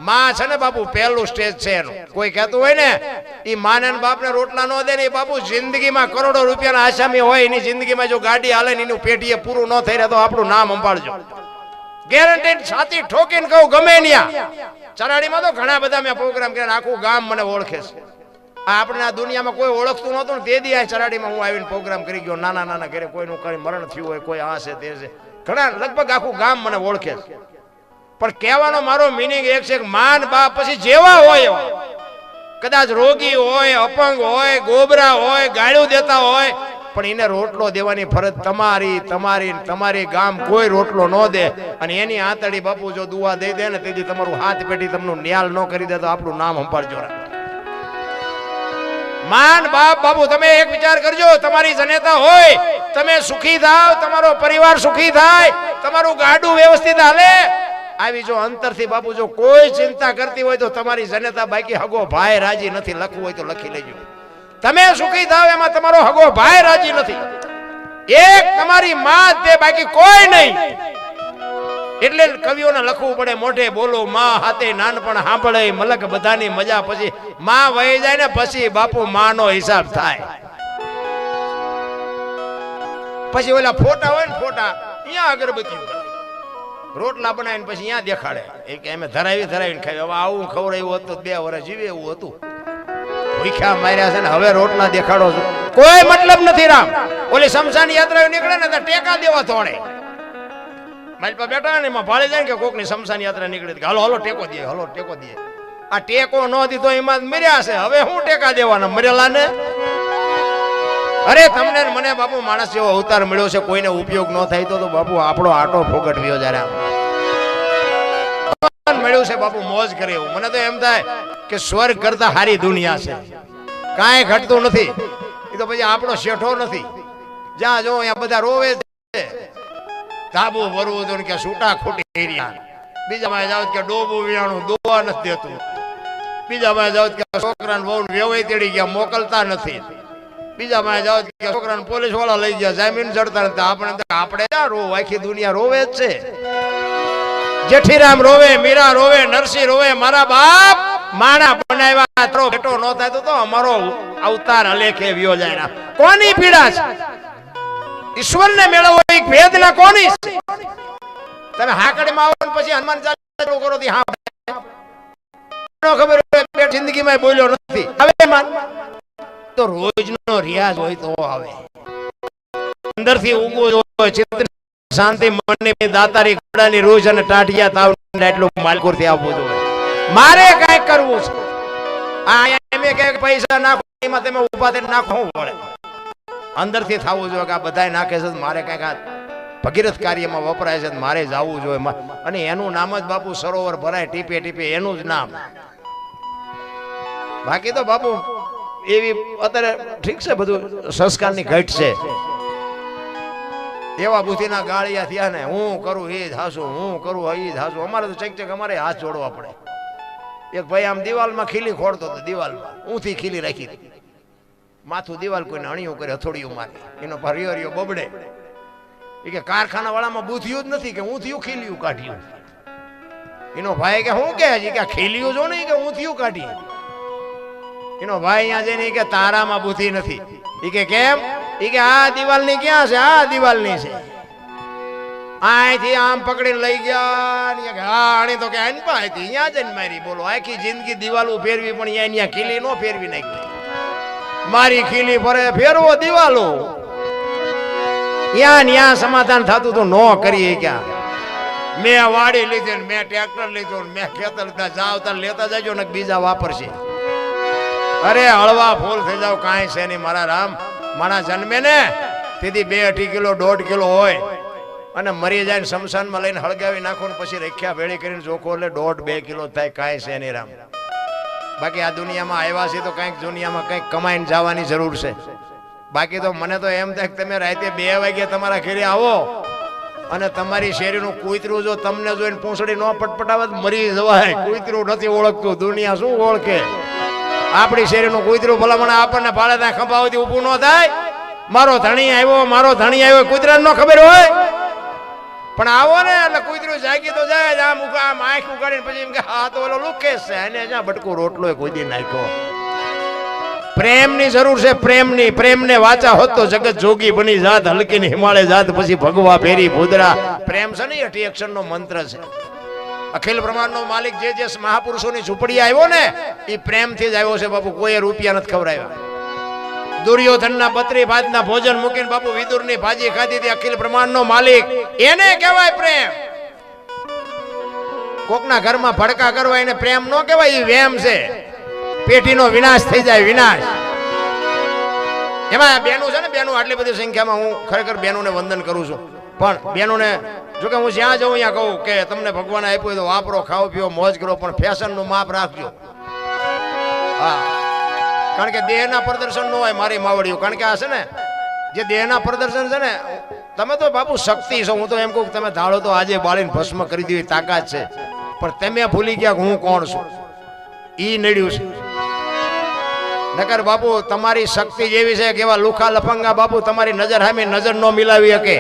માં છે ને બાપુ પહેલું સ્ટેજ છે એનું. કોઈ કહેતું હોય ને એ માને ને બાપને રોટલા ન દે ને, એ બાપુ જિંદગીમાં કરોડો રૂપિયાના આસામી હોય, એની જિંદગીમાં જો ગાડી હાલે ને એનું પેટીએ પૂરું ન થઈ રહે તો આપણું નામ સંભાળજો. ગેરંટેડ, છાતી ઠોકીને કહું, ગમે ત્યાં. ચરાડીમાં તો ઘણા બધા મેં પ્રોગ્રામ કર્યા, આખું ગામ મને ઓળખે છે. આપણે આ દુનિયામાં કોઈ ઓળખતું નહોતું ને તે દી આ ચરાડીમાં હું આવીને પ્રોગ્રામ કરી ગયો. નાના નાના ઘરે કોઈનું કઈ મરણ થયું હોય, કોઈ આ છે તે છે, ઘણા લગભગ આખું ગામ મને ઓળખે છે. પણ કહેવાનો મારો મિનિંગ એક છે કે માન બાપ પછી જેવા હોય એવા, કદાચ રોગી હોય, અપંગ હોય, ગોબરા હોય, ગાળ્યું દેતા હોય, પણ એને રોટલો દેવાની ફરજ તમારી તમારી તમારી. ગામ કોઈ રોટલો ન દે અને એની આંતળી બાપુ જો દુઆ દઈ દે ને તેથી તમારું હાથ પેટી તમને ન્યાલ ન કરી દે તો આપણું નામ સંભાળજો. માન બાપ બાપુ તમે એક વિચાર કરજો, તમારી જનેતા હોય, તમે સુખી થાવ, તમારો પરિવાર સુખી થાય, તમારું ગાડું વ્યવસ્થિત હાલે. આવી જો અંતરથી બાપુ જો કોઈ ચિંતા કરતી હોય તો તમારી જનેતા, બાકી હગો ભાઈ રાજી નથી. લખવું હોય તો લખી લેજો. તમે સુખી થાવ એમાં તમારો હગો ભાઈ રાજી નથી. એક તમારી માં તે, બાકી કોઈ નહીં. એટલે કવિઓને લખવું પડે મોઢે બોલો માં હાથે નાનપણ સાંભળે મલક બધાની મજા. પછી માં વહી જાય ને પછી બાપુ માનો હિસાબ થાય. પછી ઓલા ફોટા હોય ને, ફોટા અહીંયા અગરબત્તી રોટલા બનાવીને પછી અહીંયા દેખાડે કે અમે ધરાવીને ખાઈ. હવે આવું ખવડાવ્યું હતું 2 વર્ષ જીવે એવું હતું. ભૂખ્યા માર્યા છે ને હવે રોટલા દેખાડો છો, કોઈ મતલબ નથી. રામ ઓલી શમશાન યાત્રા નીકળે ને તો ટેકા દેવા થોડે મારી પાસે બેઠા ને એમાં ભાળી જાય કે કોકની શમશાન યાત્રા નીકળે, હાલો હાલો ટેકો દે, હાલો ટેકો દે. આ ટેકો ન દીધો એમાં મર્યા છે, હવે શું ટેકા દેવાના મરેલા ને? અરે તમને મને બાપુ માણસ જેવો અવતાર મળ્યો છે, કોઈને ઉપયોગ ન થાય તો બાપુ આપણો આટો ફોગટવ્યો જયારે મળ્યું છે બાપુ મોજ કરે એવું. મને તો એમ થાય કે સ્વર્ગ કરતા સારી દુનિયા છે, કાંઈ ઘટતું નથી. એ તો પછી આપણો શેઠો નથી. જ્યાં જો અહીંયા બધા રોવે છે, ધાબુ ભરવું હતું કે છૂટા ખૂટી રહ્યા. બીજામાં જાવ કે ડોબું વિયાણું દોવા નથી દેતું. બીજામાં જાવ કે છોકરાને બહુ વેવાઈ તેડી ગયા મોકલતા નથી. બીજામાં જાવ કે છોકરાને પોલીસ વાળા લઈ ગયા જામીન ચડતા નથી. આપણે રોવ, આખી દુનિયા રોવે જ છે. જેઠીરામ રોવે, મીરા રોવે, નરસિંહ રોવે. મારા બાપ માણા બનાવ્યા તારો બેટો ન થાય તો અમારો અવતાર અલેખે વ્યો જાય. કોની પીડા છે? ઈશ્વરને મેળવવો એક વેદના કોની છે? તમે હાકડીમાં આવો ને પછી હનુમાન ચાલીસા કરો થી હા ખબર હોય જિંદગીમાં બોલ્યો નથી. હવે માન તો રોજનો રિયાઝ હોય તો આવે, અંદરથી ઊંઘો હોય, ચિત્ત શાંતિ, મનની દાતારી, ઘોડાની રોજ અને ટાઢિયા તાવ એટલું માલકોરથી આવવું જોઈએ. મારે કાંઈક કરવું છે. આ એમે કે પૈસા નાખો એમાં તમે ઊભા થઈને નાખો પડે. અંદરથી થવું જોઈએ કે આ બધાય નાખે છે, મારે કાંઈક આ ભગીરથ કાર્યમાં વપરાય છે, મારે જવું જોઈએ. અને એનું નામ જ બાપુ સરોવર ભરાય ટીપે ટીપે, એનું જ નામ. બાકી તો બાપુ એવી અત્યારે ઠીક છે બધું સંસ્કારની ઘટ છે. એવા બુદ્ધિના ગાળિયા થયા ને હું કરું એ જ હાસું, હું કરું એ જ હાસું. અમારે તો ચેક અમારે હાથ જોડવા પડે. એક ભાઈ આમ દિવાલમાં ખીલી ખોડતો હતો, દિવાલમાં ઊંથી ખીલી રાખી હતી, માથું દિવાલ કોઈને અણીયું કરે, હથોડિયું મારે, એનો હરિયો હરિયો બબડે. એ કે કારખાના વાળામાં બુદ્ધિયું જ નથી કે ઊંથિયું ખીલિયું કાઢ્યું. એનો ભાઈ કે હું કે હજી કે ખીલિયું જો નહીં કે ઊંથિયું કાઢી. એનો ભાઈ અહીંયા જઈને કે તારામાં બુદ્ધિ નથી. એ કે કેમ? એ કે આ દિવાલની ક્યાં છે? આ દિવાલની છે. અહીંથી આમ પકડીને લઈ ગયા. હા આણી તો કે આની પાસે હતી, અહીંયા જઈને મારી. બોલો આખી જિંદગી દિવાલો ફેરવી પણ અહીંયા ખીલી નો ફેરવી નાખી. મારી ખીલી ફરે ફેરવો દિવાલો. ત્યાં સમાધાન થતું તો નો કરીએ ક્યાં. મેં વાડી લીધી ને મેં ટ્રેક્ટર લીધું ને મેં ખેતર લીધા. જાવ તાર લેતા જજો ને બીજા વાપરશે. અરે હળવા ફૂલ થઈ જાવ, કાંઈ છે નહીં મારા રામ. મારા જન્મે ને તેથી 2-2.5 કિલો 1.5 કિલો હોય અને મરી જાય ને શમશાનમાં લઈને હળગાવી નાખો ને પછી રખ્યા ભેળી કરીને ચોખ્ખો એટલે 1.5-2 કિલો થાય. કાંઈ છે નહીં રામ. બાકી આ દુનિયામાં આવ્યા છે તો કંઈક દુનિયામાં કંઈક કમાઈને જવાની જરૂર છે. બાકી તો મને તો એમ થાય કે તમે રાતે 2 વાગે તમારા ઘરે આવો અને તમારી શેરીનું કૂતરું જો તમને જોઈને પૂંછડી ન પટપટાવે મરી જવાય. કૂતરું નથી ઓળખતું, દુનિયા શું ઓળખે? આપણી શેરીનું કૂતરું ભલામણ આપણને ભાડે ત્યાં ખંભાવતી ઊભું ન થાય. મારો ધણી આવ્યો, મારો ધણી આવ્યો, કૂતરાને ન ખબર હોય પણ આવો ને એટલે કૂતરું જાગી તો જાય. આમ આંખ ઉગાડીને પછી એમ કે હા તો ઓલો લુકેશ છે, એને જ્યાં બટકું રોટલો કૂદી નાખ્યો. પ્રેમની જરૂર છે, પ્રેમની. પ્રેમને વાચા હોત તો જગત જોગી બની જાત, હલકીની હિમાલય જાત, પછી ભગવા ફેરી ભૂદરા. પ્રેમ છે ને 8 અક્ષરનો મંત્ર છે. અખિલ બ્રહ્માંડનો માલિક જે મહાપુરુષોની ઝૂંપડી આવ્યો ને એ પ્રેમથી જ આવ્યો છે બાપુ. કોઈ રૂપિયા નથી ખવડાવ્યા. દુર્યોધનના 32 ભાતના ભોજન મૂકીને બાપુ વિદુરની ભાજી ખાધી હતી. અખિલ બ્રહ્માંડનો માલિક એને કહેવાય પ્રેમ. કોકના ઘરમાં ભડકા કરવા એને પ્રેમ ન કહેવાય, એ વેમ છે. પેઢીનો વિનાશ થઈ જાય, વિનાશ. એમાં બેનો છે ને, બેનો આટલી બધી સંખ્યામાં હું ખરેખર બેનોને વંદન કરું છું. પણ બેનોને જોકે હું જ્યાં જાઉં ત્યાં કહું કે તમને ભગવાન આપ્યું તો વાપરો, ખાઓ પીઓ, મોજ કરો, પણ ફેશનનું માપ રાખજો. હા, કારણ કે દેહના પ્રદર્શન ન હોય મારી માવડીઓ. કારણ કે આ છે ને જે દેહના પ્રદર્શન છે ને, તમે તો બાપુ શક્તિ છો. હું તો એમ કહું કે તમે ધાડો તો આજે બાળીને ભસ્મ કરી દેવી તાકાત છે, પણ તમે ભૂલી ગયા કે હું કોણ છું. ઈ નડ્યું છે. નકર બાપુ તમારી શક્તિ જેવી છે કે એવા લુખા લફંગા બાપુ તમારી નજર સામે નજર ન મિલાવી શકે.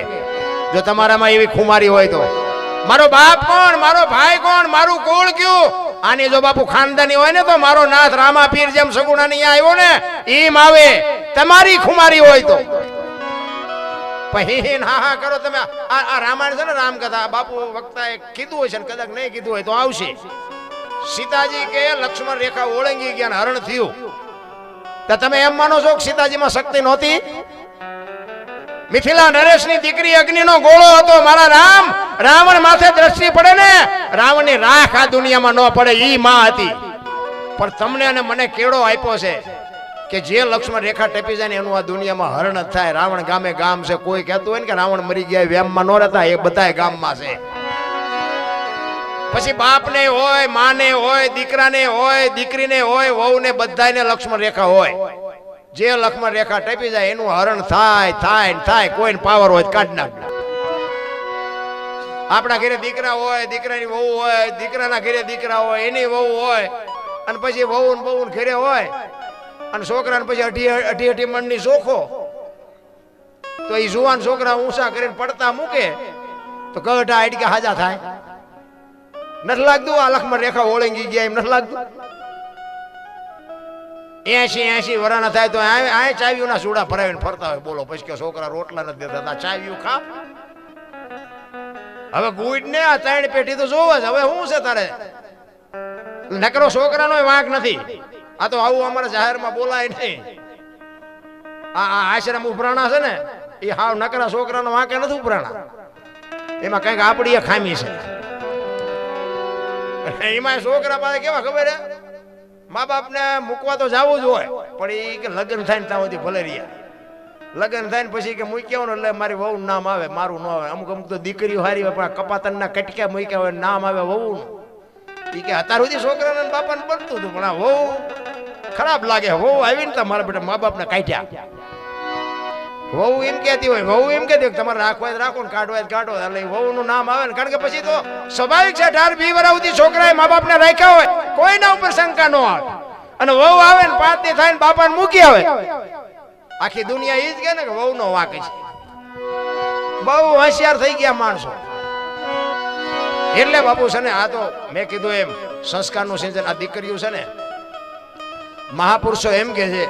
જો તમારામાં એવી ખુમારી હોય તો મારો બાપ કોણ, મારો ભાઈ કોણ, મારું કુળ કયું, આની જો બાપુ ખાનદાની હોય ને તો મારો નાથ રામાપીર જેમ સગુણાની આવ્યો ને એમ આવે. તમારી ખુમારી હોય તો પછી હા કરો તમે. આ રામાયણ છે ને, રામકથા બાપુ વક્તાએ કીધું હોય છે ને, કદાચ નહીં કીધું હોય તો આવશે. સીતાજી કે લક્ષ્મણ રેખા ઓળંગી ગયા, હરણ થયું. તો તમે એમ માનો છો કે સીતાજીમાં શક્તિ નહોતી? મિથિલા નરેશની દીકરી અગ્નિનો ગોળો હતો. મારા રામ, રાવણ માથે દ્રષ્ટિ પડે ને, રાવણની રાખ આ દુનિયામાં ન પડે, ઈ માં હતી. પણ તમને અને મને કેળો આપ્યો છે કે જે લક્ષ્મણ રેખા ટપી જાય ને એનું આ દુનિયામાં હરણ જ થાય. રાવણ ગામે ગામ છે. કોઈ કહેતું હોય ને કે રાવણ મરી ગયા વેમમાં ન રહેતા, એ બધાય ગામમાં છે. પછી બાપને હોય, માને હોય, દીકરાને હોય, દીકરીને હોય, વહુને બધાયને લક્ષ્મણ રેખા હોય. જે લક્ષ્મણ રેખા ટપી જાય એનું હરણ થાય થાય થાય. કોઈને પાવર હોય કાઢ નાખ. આપણા ઘરે દીકરા હોય, દીકરાની વહુ હોય, દીકરાના ઘરે દીકરા હોય, એની વહુ હોય, અને પછી વહુ ને બહુ ઘરે હોય, અને છોકરાને પછી અઢી મણની ચોખો. તો એ જુવાન છોકરા ઊંચા કરીને પડતા મૂકે તો ગઢા આડકે હાજા થાય. નથી લાગતું આ લક્ષ્મણ રેખા ઓળંગી ગયા એમ નથી લાગતું? 80 વરાના થાય તો આ ચાવીઓના ચૂડા ભરાવીને ફરતા હોય. બોલો પછી કે છોકરા રોટલા નથી દેતા, ચાવીઓ ખા. હવે ગુડ ને આ 3 પેટી તો જોવે જ. હવે શું છે તારે? નકરો છોકરાનો વાંક નથી. આ તો આવું અમારા જાહેરમાં બોલાય નહીં. આ આશ્રમ ઉભરાણા છે ને, એ હાવ નકરા છોકરાનો વાંકે નથી ઉભરાણા. એમાં કઈક આપડી ખામી છે. એમાં છોકરા પાસે કેવા ખબર હે, મા બાપ ને મૂકવા તો જવું જ હોય, પણ એ કે લગ્ન થાય ને ત્યાં સુધી ભલે રહ્યા. લગ્ન થાય ને પછી કે મૂક્યા હોય એટલે મારી વહુ નામ આવે, મારું ન આવે. અમુક અમુક તો દીકરીઓ હારી હોય પણ કપાતનના કટક્યા મૂક્યા હોય નામ આવે વહુ. એ કે અત્યાર સુધી છોકરાને બાપાને બનતું હતું, પણ આ વહુ ખરાબ લાગે. વહુ આવીને તો મારા બેટા મા બાપને કાઢ્યા. વહુ એમ કહેતી હોય, વહુ એમ કહેતી હોય તમારે રાખવા રાખો ને કાઢવા કાઢો. એટલે વહુનું નામ આવે ને, કારણ કે પછી તો સ્વાભાવિક છે 18-20 વર્ષ સુધી છોકરાએ મા બાપને રાખ્યા હોય, કોઈના ઉપર શંકા ન આવે. અને વહુ આવે ને 5 ની થાય ને બાપાને મૂકી આવે. આખી દુનિયા એ જ કે ને કે વહુનો વાંક છે. બહુ હોશિયાર થઈ ગયા માણસો. એટલે બાપુ છે ને, આ તો મેં કીધું એમ સંસ્કારનું સિંચન. આ દીકરીઓ છે ને, મહાપુરુષો એમ કે છે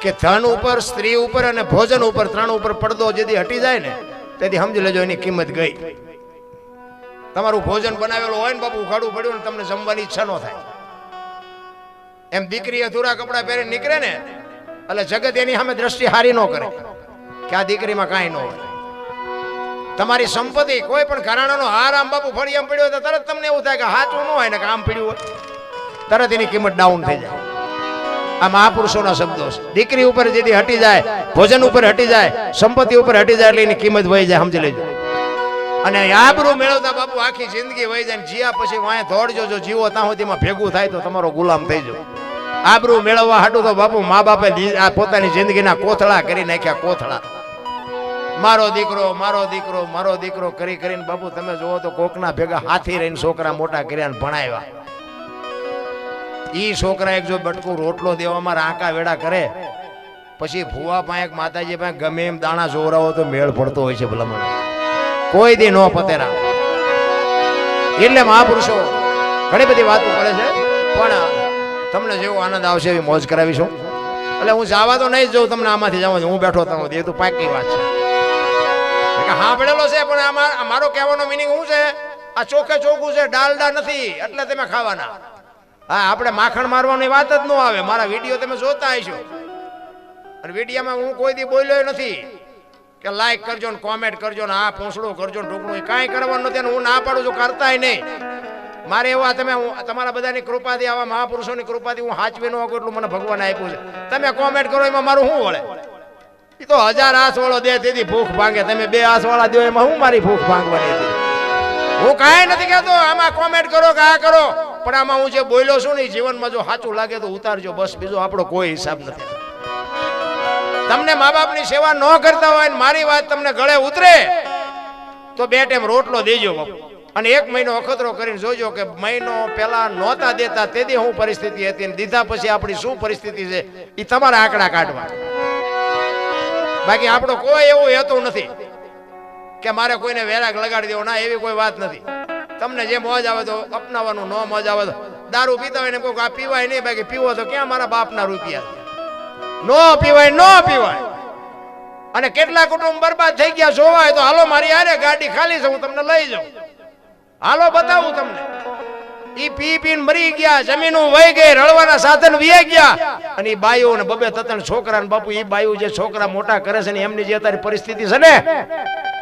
કે ધન ઉપર, સ્ત્રી ઉપર અને ભોજન ઉપર 3 ઉપર પડદો જેથી હટી જાય ને તેથી સમજી લેજો એની કિંમત ગઈ. તમારું ભોજન બનાવેલું હોય ને બાપુ, ઉખાડવું પડ્યું ને તમને જમવાની ઈચ્છા ન થાય. એમ દીકરી અધૂરા કપડા પહેરીને નીકળે ને એટલે જગત એની સામે દ્રષ્ટિ હારી ન કરે કે આ દીકરીમાં કાંઈ ન હોય. તમારી સંપત્તિ કોઈ પણ ઘરાણાનો હાર આમ બાપુ ફળી આમ પડ્યો તો તરત તમને એવું થાય કે હાચું ન હોય ને કે આમ પડ્યું હોય, તરત એની કિંમત ડાઉન થઈ જાય. આ મહાપુરુષોના શબ્દો છે. દીકરી ઉપર જેથી હટી જાય, ભોજન ઉપર હટી જાય, સંપત્તિ ઉપર હટી જાય એટલે એની કિંમત વહી જાય. સમજી લેજો. અને આબરૂ મેળવતા બાપુ આખી જિંદગી વહી જાય. જીયા પછી વાંહે દોડજો. જો જીવો ત્યાં સુધીમાં ભેગું થાય તો તમારો ગુલામ થઈ જાવ. આબરૂ મેળવવા હાટું તો બાપુ મા બાપે આ પોતાની જિંદગીના કોથળા કરી નાખ્યા. કોથળા, મારો દીકરો, મારો દીકરો, મારો દીકરો કરી કરીને બાપુ તમે જોવો તો કોકના ભેગા હાથી રહીને છોકરા મોટા કર્યા ને ભણાવ્યા. ઈ છોકરા એક જો બટકું રોટલો દેવામાં રાંકા વેડા કરે પછી ભુવા પાસે માતાજી પાસે ગમે એમ દાણા જોરાવો તો મેળ પડતો હોય છે ભલામણ. કોઈ દી નો પતેરા. એટલે મહાપુરુષો ઘણી બધી વાતો કરે છે, પણ તમને જેવો આનંદ આવશે એવી મોજ કરાવીશું. એટલે હું જવા તો નહીં જ જઉં, તમને આમાંથી જવા હું બેઠો તો એ તો પાકી વાત છે. હા ભણેલો છે, પણ મારો કહેવાનો મિનિંગ શું છે આ ચોખ્ખે ચોખ્ખું છે, ડાલડા નથી એટલે તમે ખાવાના. હા, આપણે માખણ મારવાની વાત જ ન આવે. મારા વિડીયો તમે જોતા હશો, અને વિડીયોમાં હું કોઈ દી બોલ્યો નથી કે લાઈક કરજો ને કોમેન્ટ કરજો ને આ પૂંછડું કરજો ને ઢોકળું, કાંઈ કરવાનું નથી. હું ના પાડું છું, કરતાય નહીં. મારે એવા તમે તમારા બધાની કૃપાથી, આવા મહાપુરુષોની કૃપાથી હું હાચવી ન હોઉં એટલું મને ભગવાને આપ્યું છે. તમે કોમેન્ટ કરો એમાં મારું શું વળે? એ તો 1000 હાથ વાળો દે તેથી ભૂખ ભાંગે, તમે 2 હાથ વાળા દો એમાં હું મારી ભૂખ ભાંગવાની છે? હું કાંઈ નથી કહેતો આમાં કોમેન્ટ કરો કે આ કરો, પણ આમાં હું જે બોલ્યો છું ને જીવનમાં જો સાચું લાગે તો ઉતારજો, બસ. બીજો આપણો કોઈ હિસાબ નથી. તમને મા બાપની સેવા ન કરતા હોય ને મારી વાત તમને ગળે ઉતરે તો 2 ટાઈમ રોટલો દેજો બાપુ. અને 1 મહિનો અખતરો કરીને જોજો કે મહિનો પહેલા નહોતા દેતા તેથી શું પરિસ્થિતિ હતી, અને દીધા પછી આપણી શું પરિસ્થિતિ છે, એ તમારા આંકડા કાઢવા. બાકી આપણો કોઈ એવું હેતુ નથી કે મારે કોઈને વેરાગ લગાડી દેવો, ના, એવી કોઈ વાત નથી. તમને જે મોજ આવે તો અપનાવવાનું, ન મોજ આવે તો દારૂ પીતા હોય ને કોઈ આ પીવાય નહીં. બાકી પીવો તો ક્યાં મારા બાપના રૂપિયા, નો પીવાય, નો પીવાય. અને કેટલા કુટુંબ બરબાદ થઈ ગયા જોવાય તો હાલો મારી હારે ગાડી ખાલી છે, હું તમને લઈ જાઉં. હાલો બતાવું તમને. ઈ પી પીને મરી ગયા, જમીનો વહી ગઈ, રળવાના સાધન વી ગયા, અને ઈ બાઈઓ ને 2-3 છોકરા ને બાપુ, ઈ બાઈઓ જે છોકરા મોટા કરે છે ને એમની જે અત્યારે પરિસ્થિતિ છે ને,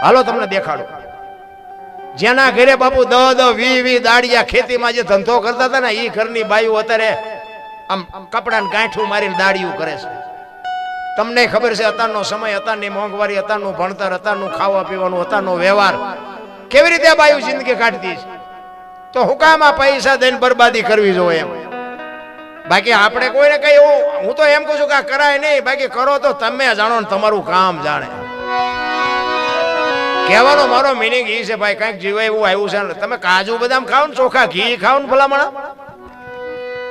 હાલો તમને દેખાડો. જેના ઘરે બાપુ 10-20 દાડિયા ખેતીમાં જે ધંધો કરતા હતા ને, ઈ ઘરની બાઈઓ અત્યારે આમ કપડાને ગાંઠું મારીને દાડિયું કરે છે. તમને ખબર છે અત્યારનો સમય, અત્યારની મોંઘવારી, અત્યારનું ભણતર, અત્યારનું ખાવા પીવાનું, અત્યારનો વ્યવહાર, કેવી રીતે બાયું જિંદગી કાઢતી છે. તો હુકામાં પૈસા દઈને બરબાદી કરવી જોઈએ એમ. બાકી આપણે કોઈને કઈ એવું, હું તો એમ કહું છું કે આ કરાય નહીં. બાકી કરો તો તમે જાણો ને તમારું કામ જાણે. કહેવાનો મારો મિનિંગ એ છે ભાઈ, કઈક જીવાય એવું આવ્યું છે. તમે કાજુ બદામ ખાવ ને, ચોખા ઘી ખાવ ને, ભલામણા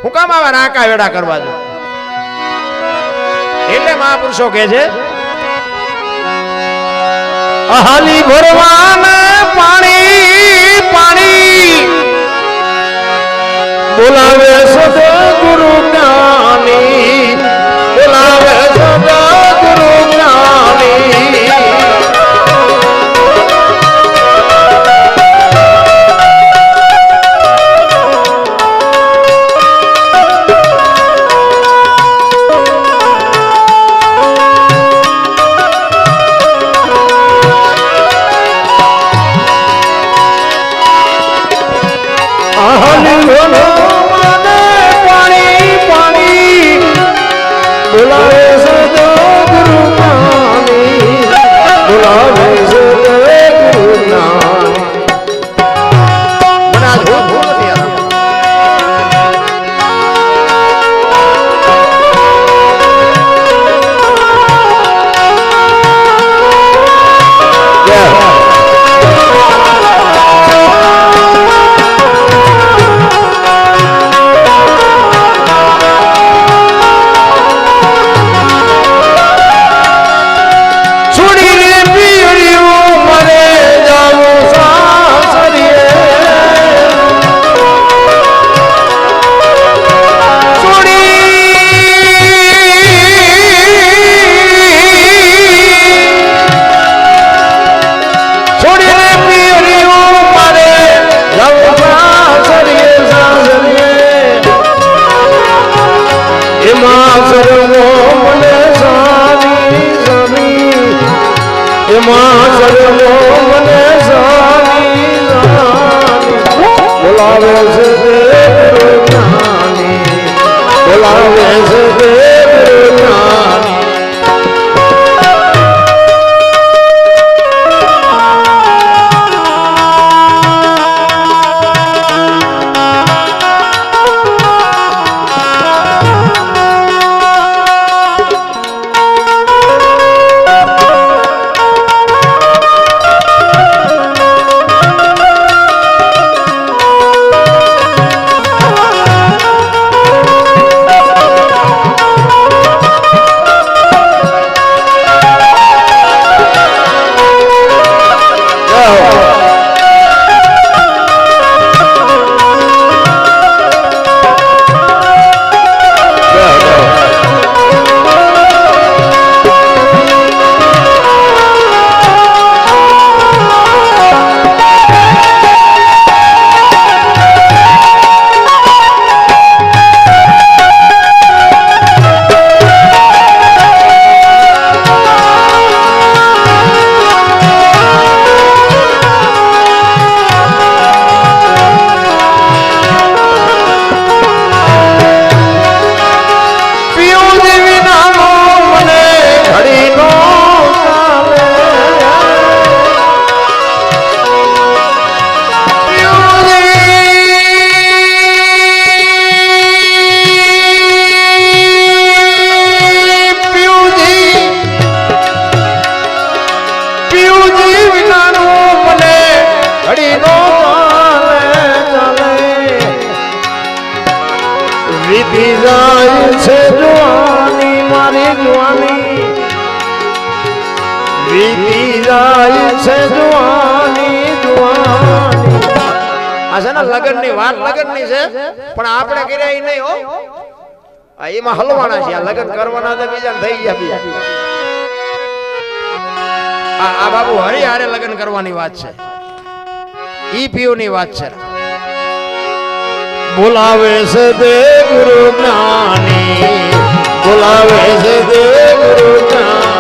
હુકામ આવા રાકા વેડા કરવા દો. એટલે મહાપુરુષો કહે છે હાલી ભરવાના પાણી પાણી બોલાવે સદગુરુ જ્ઞાની, બોલાવે સદગુરુ જ્ઞાની. જવાની વીતી જાય છે જવાની જવાની આ છે ને લગન ની વાત લગન ની છે પણ આપણે કર્યા ઈ નહીં હો આ એમાં હલવાના છે આ લગન કરવાના તો બીજા થઈ ગયા બીજા આ બાબુ હરી હારે લગન કરવાની વાત છે ઈ પીઓ ની વાત છે બોલાવે છે દે ગુરુ જ્ઞાની બોલાવે છે દે ગુરુ જ્ઞાની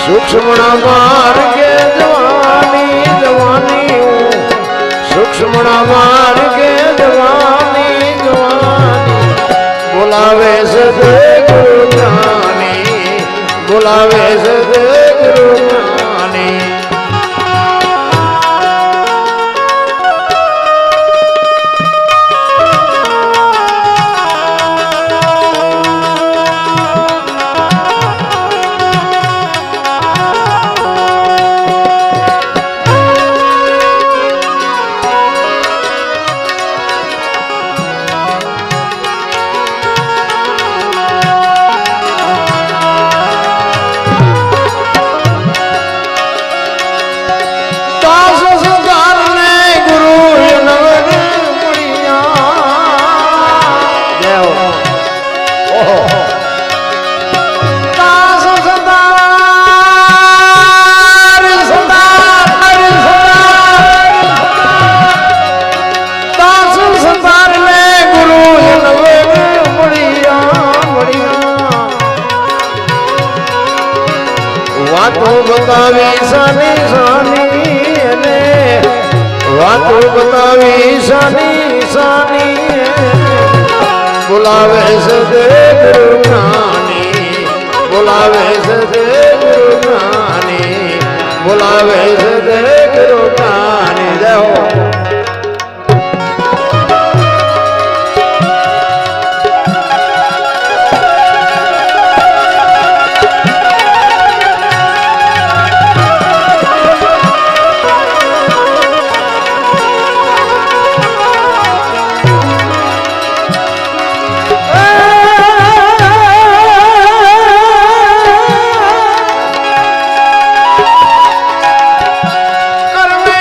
સૂક્ષ્મણા માર્ગે જવાની જવાની સૂક્ષ્મણા માર્ગે જવાની જવાની બોલાવે છે દે ગુરુ જ્ઞાની બોલાવે છે દે ગુરુ જ્ઞાની વાતો બતાવી સાની સાની અને વાતો બતાવી સાની સાની બોલાવે છે દે ગુરુ જ્ઞાની બોલાવે છે દે ગુરુ જ્ઞાની બોલાવે છે દે ગુરુ જ્ઞાની જય હો કરમે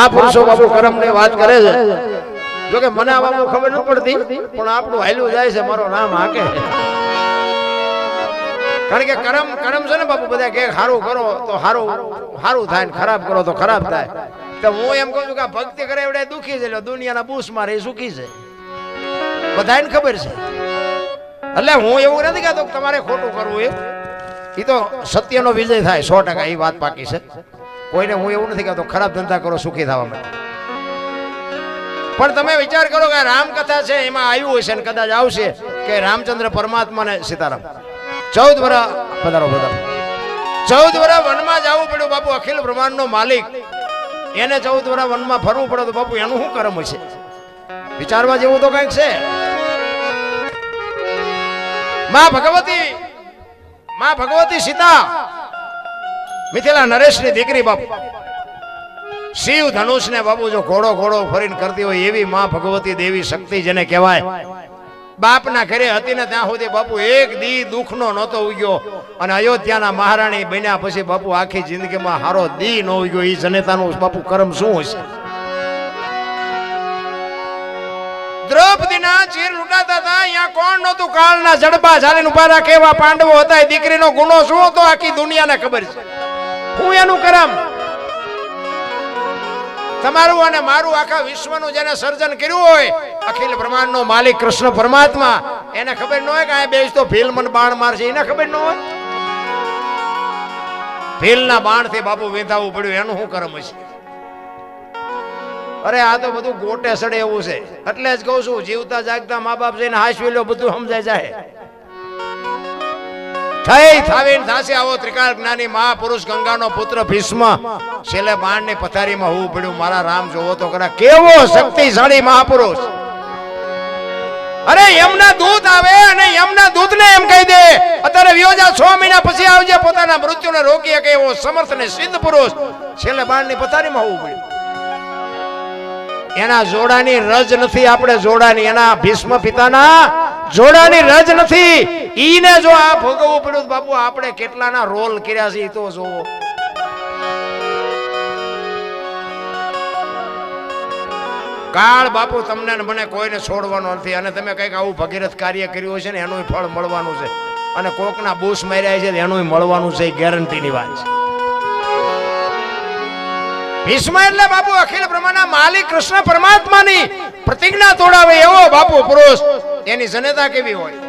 મહાપુરુષો બાપુ કર્મની વાત કરે છે. જોકે મને આ બાબુ ખબર ન પડતી, પણ આપણું હાલ્યું જાય છે, મારો નામ હાકે. કારણ કે કર્મ છે ને બાપુ, બધા કે સારું કરો તો સારું થાય, ને ખરાબ કરો તો ખરાબ થાય. તો હું એમ કહું છું કે ભક્તિ કરે એવડે દુખી છે, દુનિયાના બૂસ મારે એ સુખી છે, બધાને ખબર છે. એટલે હું એવું નથી કહેતો કે તમારે ખોટું કરવું, એ તો સત્યનો વિજય થાય 100%, એ વાત પાકી છે. કોઈને હું એવું નથી કહેતો ખરાબ ધંધા કરો સુખી થવા માટે. પણ તમે વિચાર કરો કે રામકથા છે એમાં આવ્યું હશે, ને કદાચ આવશે કે રામચંદ્ર પરમાત્માને સીતારામ 14 વર્ષ પધારો 14 વર્ષ વનમાં જવું પડ્યું બાપુ. અખિલ બ્રહ્માંડનો માલિક, એને 14 વર્ષ વનમાં ફરવું પડે તો બાપુ એનું શું કર્મ હશે? વિચારવા જેવું તો કંઈક છે. માં ભગવતી સીતા મિથિલા નરેશની દીકરી બાપુ. શિવ ધનુષ ને બાપુ જો ઘોડો ફરીને કરતી હોય એવી માં ભગવતી દેવી શક્તિ જેને કહેવાય. બાપના ઘરે હતી ને ત્યાં સુધી બાપુ એક દી દુઃખનો નહોતો ઉગ્યો, અને અયોધ્યાના મહારાણી બન્યા પછી બાપુ આખી જિંદગીમાં હારો દી ન ઉગ્યો. એ જનેતાનું બાપુ કર્મ શું હશે? દ્રૌપદીના ચીર લૂંટાતા હતા, અહીંયા કોણ નહોતું? કાળના જડબા ઝાલીને ઉભા રાખે એવા પાંડવો હતા. એ દીકરીનો ગુનો શું હતો આખી દુનિયાને ખબર છે. હું એનું કરમ તમારું અને મારું આખા વિશ્વનું જેને સર્જન કર્યું હોય, અખિલ બ્રહ્માંડનો માલિક કૃષ્ણ પરમાત્મા, એને ખબર ન હોય કે આ બેસ તો ભીલ મને બાણ મારશે, એને ખબર ન હોય. ભીલના બાણથી બાપુ વેંધાવું પડ્યું, એનું શું કર્મ હશે? અરે આ તો બધું ગોટે સડે એવું છે. એટલે જ કહું છું, જીવતા જાગતા મા બાપ જઈને હાસવી લો, બધું સમજાય જાય. થઈ થાવીને થાશે આવો ત્રિકાળ જ્ઞાની મહાપુરુષ ગંગાનો પુત્ર ભીષ્મ છેલ્લે બાણની પથારીમાં હોવું પડ્યું. મારા રામ જોવો તો ખરા, કેવો શક્તિશાળી મહાપુરુષ. અરે યમના દૂત આવે અને યમના દૂતને એમ કહી દે અત્યારે વિયોજા 6 મહિના પછી આવજે, પોતાના મૃત્યુને રોકી શકે એવો સમર્થ ને સિદ્ધ પુરુષ છેલ્લે બાણની પથારીમાં હોવું પડ્યું. એના જોડાની રજ નથી, આપણે જોડાની, એના ભીષ્મ પિતાના જોડાની રજ નથી. ઈને જો આ ભોગવવું પડ્યું બાપુ, આપણે કેટલાના રોલ કર્યા છે તો જોવો. કાળ બાપુ તમને ને મને કોઈને છોડવાનો નથી, અને તમે કઈક આવું ભગીરથ કાર્ય કર્યું છે ને એનું ફળ મળવાનું છે, અને કોકના બૂસ માર્યા છે એનું મળવાનું છે, ગેરંટીની વાત છે. ભીષ્મ એટલે બાપુ અખિલ બ્રહ્માંડના માલિક કૃષ્ણ પરમાત્માની પ્રતિજ્ઞા તોડાવે એવો બાપુ પુરુષ. એની જનેતા કેવી હોય?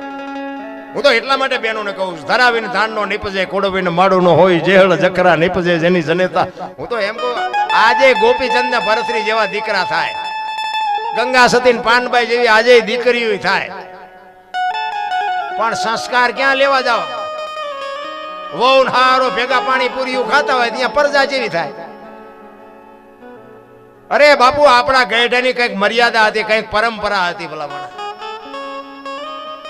હું તો એટલા માટે બેનોને કહું છું, ધરાવીને ધાનનો નીપજે, કોડવીને માળુનો હોય, જેહળ જકરા નીપજે જેની જનેતા. હું તો એમ કહું, આજે ગોપીચંદ ને ભરતરી જેવા દીકરા થાય, ગંગા સતી પાનબાઈ જેવી આજે દીકરીઓ થાય, પણ સંસ્કાર ક્યાં લેવા જાવ? વહુ હારો ભેગા પાણી પૂરી ખાતા હોય ત્યાં પરજા જેવી થાય. અરે બાપુ આપણા ગઈઢાની કઈક મર્યાદા હતી, કઈક પરંપરા હતી. ભલામણ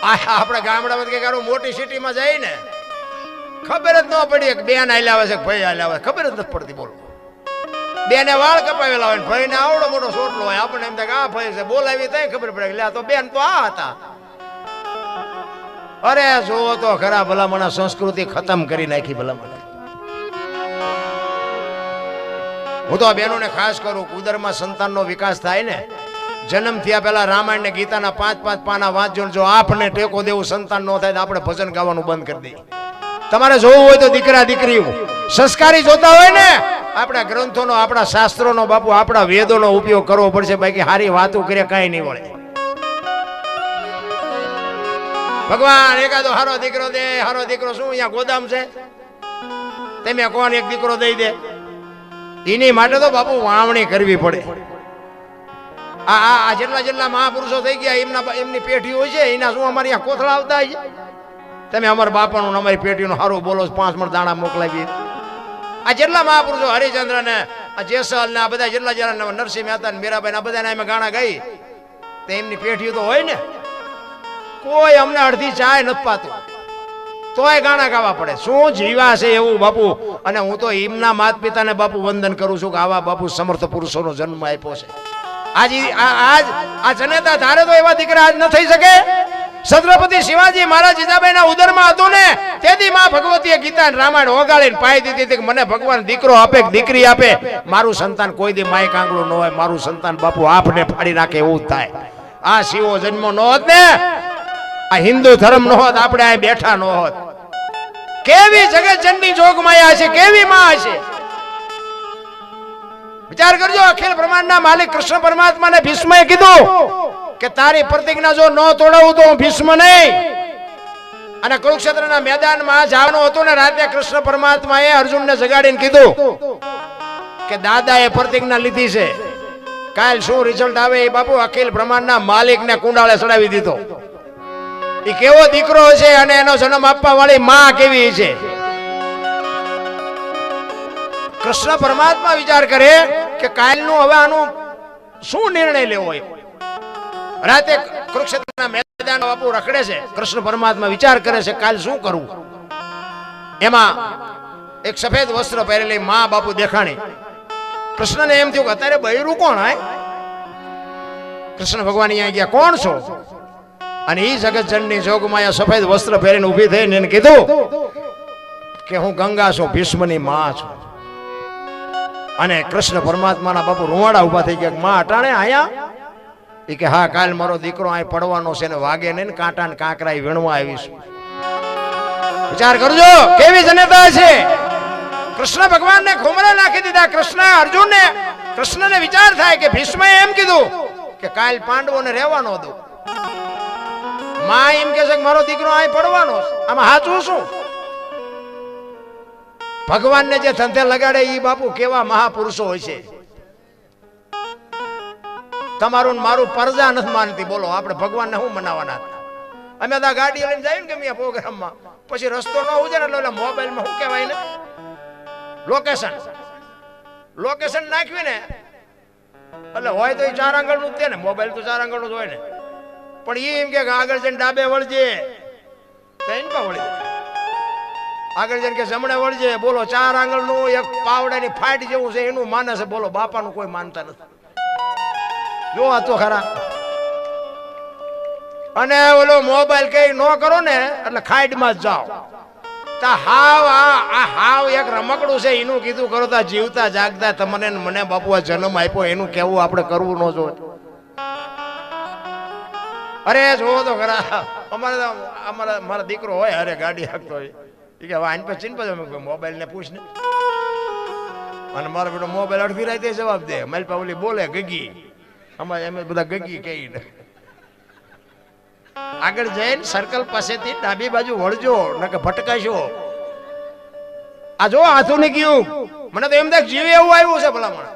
આપણે ગામડામાં કઈક મોટી સિટીમાં જાય ને ખબર જ ન પડી કે બેન હાલ્યા આવે છે, ભાઈ હાલ્યા આવે, ખબર જ નથી પડતી. બોલો, બેને વાળ કપાવેલા હોય, ભાઈ ને આવડો મોટો સોટલો હોય, આપણને એમ થાય કે આ ભાઈ છે, બોલાવી ત્યાં ખબર પડે કે તો બેન તો આ હતા. અરે જોવો તો ખરા, ભલામણ સંસ્કૃતિ ખતમ કરી નાખી. ભલામણ હું તો આ બહેનોને ખાસ કરું, ઉદરમાં સંતાનનો વિકાસ થાય ને, જન્મ થયા પહેલા રામાયણ ને ગીતાના 5-5 પાના વાંચજો. જો આપને ટેકો દેવું સંતાન ન થાય તો આપણે ભજન ગાવાનું બંધ કરી દઈએ. તમારે જોવું હોય તો દીકરા દીકરીઓ સંસ્કારી જોતા હોય ને, આપણા ગ્રંથોનો, આપણા શાસ્ત્રોનો બાપુ, આપણા વેદોનો ઉપયોગ કરવો પડશે. બાકી હારી વાતો કરે કાંઈ નહીં વળે. ભગવાન એકાદો હારો દીકરો દે, હારો દીકરો શું અહીંયા ગોદામ છે? તમે કોણ એક દીકરો દઈ દે? એની માટે તો બાપુ વાવણી કરવી પડે. આ જેટલા મહાપુરુષો થઈ ગયા એમની પેઢી હોય છે, એના શું અમારી અહીંયા કોથળા આવતા હોય છે? તમે અમારા બાપાનું અમારી પેઢીનું સારું બોલો, 5 મણ દાણા મોકલાવીએ. આ જેટલા મહાપુરુષો હરિચંદ્ર ને જેસલ ને આ બધા જેટલા નરસિંહ મહેતા ને મીરાબાઈ આ બધાને અમે ગાણા ગાઈ, તો એમની પેઢીઓ તો હોય ને. કોઈ અમને અડધી ચાય નથી પાતું, તોય ગાણા ગાવા પડે. શું જીવા છે એવું બાપુ. અને હું તો એમના માતા પિતાને બાપુ વંદન કરું છું કે આવા બાપુ સમર્થ પુરુષોનો જન્મ આપ્યો છે. આજ આ જનેતા ધારે તો એવા દીકરા આજ ન થઈ શકે. છત્રપતિ શિવાજી મહારાજ જીજાબાઈના ઉદરમાં હતું ને તેથી માં ભગવતીએ ગીતા અને રામાયણ ઓગાળીને પાઈ દીધી હતી કે મને ભગવાન દીકરો આપે કે દીકરી આપે, મારું સંતાન કોઈ દી માય કાંગળું ન હોય, મારું સંતાન બાપુ આપને ફાડી નાખે એવું જ થાય. આ શિવો જન્મ ન હોત ને, આ હિન્દુ ધર્મ ન હોત, આપણે અહીં બેઠા ન હોત. કેવી જગત જનની જોગમાયા છે, કેવી માં હશે. વિચાર કરજો, અખિલ બ્રહ્માંડના માલિક કૃષ્ણ પરમાત્માને ભીષ્મએ કીધું કે તારી પ્રતિજ્ઞા જો ન તોડાવું તો હું ભીષ્મ નહીં. અને કુરુક્ષેત્રના મેદાનમાં જવાનું હતું ને રાતે કૃષ્ણ પરમાત્માએ અર્જુનને જગાડીને કીધું કે દાદાએ પ્રતિજ્ઞા લીધી છે, કાલ શું રિઝલ્ટ આવે એ બાપુ અખિલ બ્રહ્માંડના માલિકને કુંડાળે ચડાવી દીધો. એ કેવો દીકરો છે અને એનો જન્મ આપવા વાળી માં કેવી છે. કૃષ્ણ પરમાત્મા વિચાર કરે કે કાલનું હવે આનું શું નિર્ણય લેવો હોય. રાતે કુરુક્ષેત્રના મેદાન બાપુ રખડે છે, કૃષ્ણ પરમાત્મા વિચાર કરે છે કાલ શું કરવું. એમાં એક સફેદ વસ્ત્ર પહેરેલી માં બાપુ દેખાણી. કૃષ્ણને એમ થયું કે અત્યારે બૈરું કોણ હોય. કૃષ્ણ ભગવાન અહીંયા ગયા, કોણ છો? અને એ જગત જનની જોગમાયા સફેદ વસ્ત્ર પહેરીને ઊભી થઈને એને કીધું કે હું ગંગા છું, ભીષ્મની માં છું. અને કૃષ્ણ પરમાત્માના બાપુ રૂવાડા ઉભા થઈ ગયા, માં અટાણે આયા? એ કે હા, કાલ મારો દીકરો અહીં પડવાનો છે ને વાગે નહીં ને કાંટા ને કાંકરા વીણવા આવીશું. વિચાર કરજો કેવી જનતા છે. કૃષ્ણ ભગવાનને ખુમરા નાખી દીધા. કૃષ્ણને વિચાર થાય કે ભીષ્મએ એમ કીધું કે કાલ પાંડવોને રહેવાનો દો. માં એમ કે છે કે મારો દીકરો અહીં પડવાનો છે. આમાં સાચું શું? ભગવાનને જે ધંધે લગાડે એ બાપુ કેવા મહાપુરુષો હોય છે. તમારું મારું પરજા નથી માનતી. બોલો આપણે ભગવાનને શું મનાવવાના? અમે તો ગાડી લઈને જાય ને કે પ્રોગ્રામમાં, પછી રસ્તો ન ઉજે ને એટલે મોબાઈલમાં શું કહેવાય ને લોકેશન નાખવી ને એટલે હોય તો એ 4 આંગળનું જ છે ને. મોબાઈલ તો 4 આંગળનું જ હોય ને. પણ એ એમ કે આગળ જઈને ડાબે વળજે, વળી આગળ જઈને કે જમણે વળજે. બોલો 4 આંગળનું એક પાવડાની ફાટ જેવું છે એનું માને છે. બોલો બાપાનું કોઈ માનતા નથી. જો આ તો ખરા. અને ઓલો મોબાઈલ કઈ ન કરો ને એટલે ખાઈડમાં જ જાઓ. તા હાવ એક રમકડું છે એનું કીધું કરો તા જીવતા જાગતા તમને મને બાપુ આ જન્મ આપ્યો એનું કેવું આપણે કરવું ન જોઈએ. અરે જોવો તો ખરા. મારા દીકરો હોય અરે ગાડી હાંકતો હોય એ કે આને પછી ચિંતા મોબાઈલ ને પૂછ ને. અને મારો બેટો મોબાઈલ અડધી રાતે જવાબ દે. મારી પાવલી બોલે ગગી, અમારે એમ બધા ગગી કહીને આગળ જઈને સર્કલ પાસેથી ડાબી બાજુ વળજો નકે ભટકાશો. આ જો આધુનિક યુગ. મને તો એમ થાય જીવે એવું આવ્યું છે ભલામણ.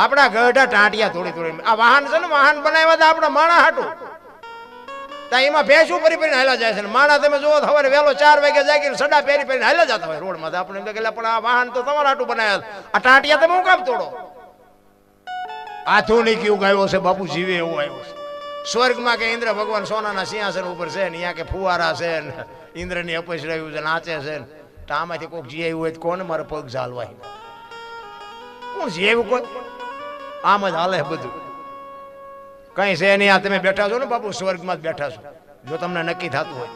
આપણા ગઢા ટાંટિયા થોડી આ વાહન છે ને, વાહન બનાવ્યા હતા આપણા માણા હાટું. એમાં ભેંસું ફરી હાલા જાય છે. માણા તમે જોવો સવારે વહેલો 4 વાગે જાય સડા પહેરી હાલા જતા હોય રોડમાં. આપણે એમ કે પણ આ વાહન તો તમારા હાટું બનાવ્યા, આ ટાંટિયા તમે હું કામ તોડો? આધુનિક યુગ આવ્યો છે બાપુ, જીવે એવું આવ્યું છે. સ્વર્ગમાં કે ઇન્દ્ર ભગવાન સોનાના સિંહાસન ઉપર છે ને, અહીંયા કે ફુવારા છે ને, ઇન્દ્રની અપેક્ષ રહ્યું છે, નાચે છે ને. તો આમાંથી કોઈક જીવ્યું હોય તો કોને મારે પગ ઝાલવાય? કોણ જીવ્યું? કોઈ આમ જ હાલે બધું. કઈ છે નહીં. આ તમે બેઠા છો ને બાપુ, સ્વર્ગમાં જ બેઠા છો. જો તમને નક્કી થતું હોય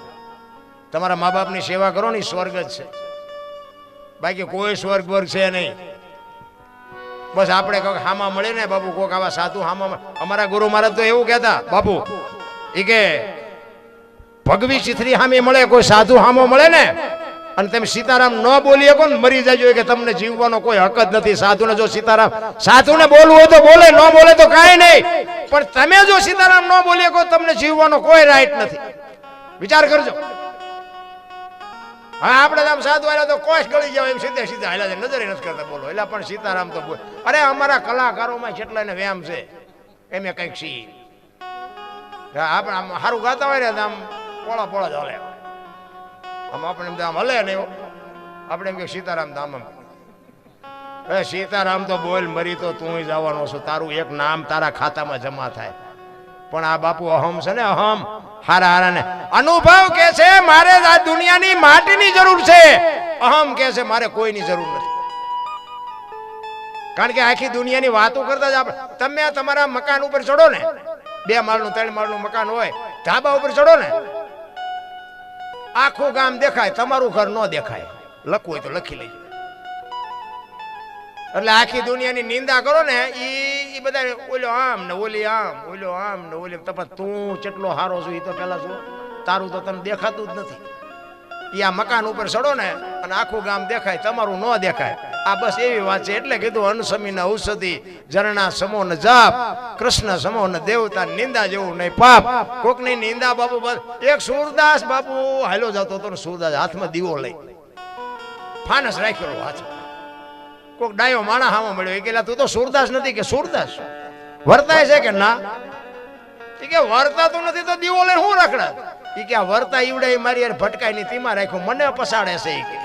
તમારા મા બાપની સેવા કરો ને, સ્વર્ગ જ છે. બાકી કોઈ સ્વર્ગ વર્ગ છે નહીં. બસ આપણે કોઈક હામા મળે ને બાપુ, કોઈક આવા સાધુ હામા. અમારા ગુરુ મહારાજ તો એવું કહેતા બાપુ, એ કે ભગવી ચિથરી હામી મળે, કોઈ સાધુ હામો મળે ને અને તમે સીતારામ ન બોલી શકો ને મરી જાય કે તમને જીવવાનો કોઈ હક જ નથી. સાધુને જો સાધુને બોલવું હોય તો બોલે, ન બોલે તો કાંઈ નહીં. પણ તમે જો સીતારામ ન બોલી શકો તમને જીવવાનો કોઈ રાઈટ નથી. વિચાર કરજો. હા આપણે આમ સાધુ આવ્યા તો કોશ ગળી જાવ એમ સીધે સીધા હાલ્યા છે, નજરે નથી કરતા. બોલો એટલે પણ સીતારામ તો બોલ. અરે અમારા કલાકારોમાં કેટલાને વ્યાયામ છે, એમ કંઈક સી આપણે આમ સારું ગાતા હોય ને આમ પોળા જ હલે. આમ આપણે એમ આમ હલે ને આપણે એમ કે સીતારામ તો આમ સીતારામ તો બોલ, મરી તો તું જવાનો છો, તારું એક નામ તારા ખાતામાં જમા થાય. પણ આ બાપુ અહમ છે ને, અહમ હારા ને અનુભવ કે છે મારે આ દુનિયાની માટીની જરૂર છે. અહમ કે છે મારે કોઈની જરૂર નથી. કારણ કે આખી દુનિયાની વાતો કરતા જ આપણે. તમે તમારા મકાન ઉપર ચડો ને, 2 માળનું 3 માળનું મકાન હોય, ધાબા ઉપર ચડો ને આખું ગામ દેખાય, તમારું ઘર ન દેખાય. લખવું હોય તો લખી લેજો. એટલે આખી દુનિયાની નિંદા કરો ને ઈ બધા ઓલો આમ ને ઓલી આમ, ઓલો આમ ને ઓલી. તપાસ તું કેટલો હારો છું એ તો પેલા જો, તારું તો તને દેખાતું જ નથી. ઈ આ મકાન ઉપર ચડો ને અને આખું ગામ દેખાય, તમારું ન દેખાય. આ બસ એવી વાત છે. એટલે કીધું અનસમીના ઔષધિ ઝરણા સમો ન જાપ, કૃષ્ણ સમો ન દેવતા, નિંદા જેવું નહીં પાપ. કોકની નિંદા બાપુ બસ. એક સુરદાસ બાપુ હાલો જતો હતો ને, સુરદાસ હાથમાં દીવો લઈ ફાનસ રાખ્યો હાથમાં. કોક ડાયો માણા હામો મળ્યો. એ કે તું તો સુરદાસ નથી. કે સુરદાસ વર્તાય છે કે ના? એ કે વર્તાતું નથી તો દીવો લઈને હું રખડા? એ કે આ વર્તા ઈવડે મારી યાર ભટકાય ની તીમાં રાખ્યો, મને પસાડે છે. એ કે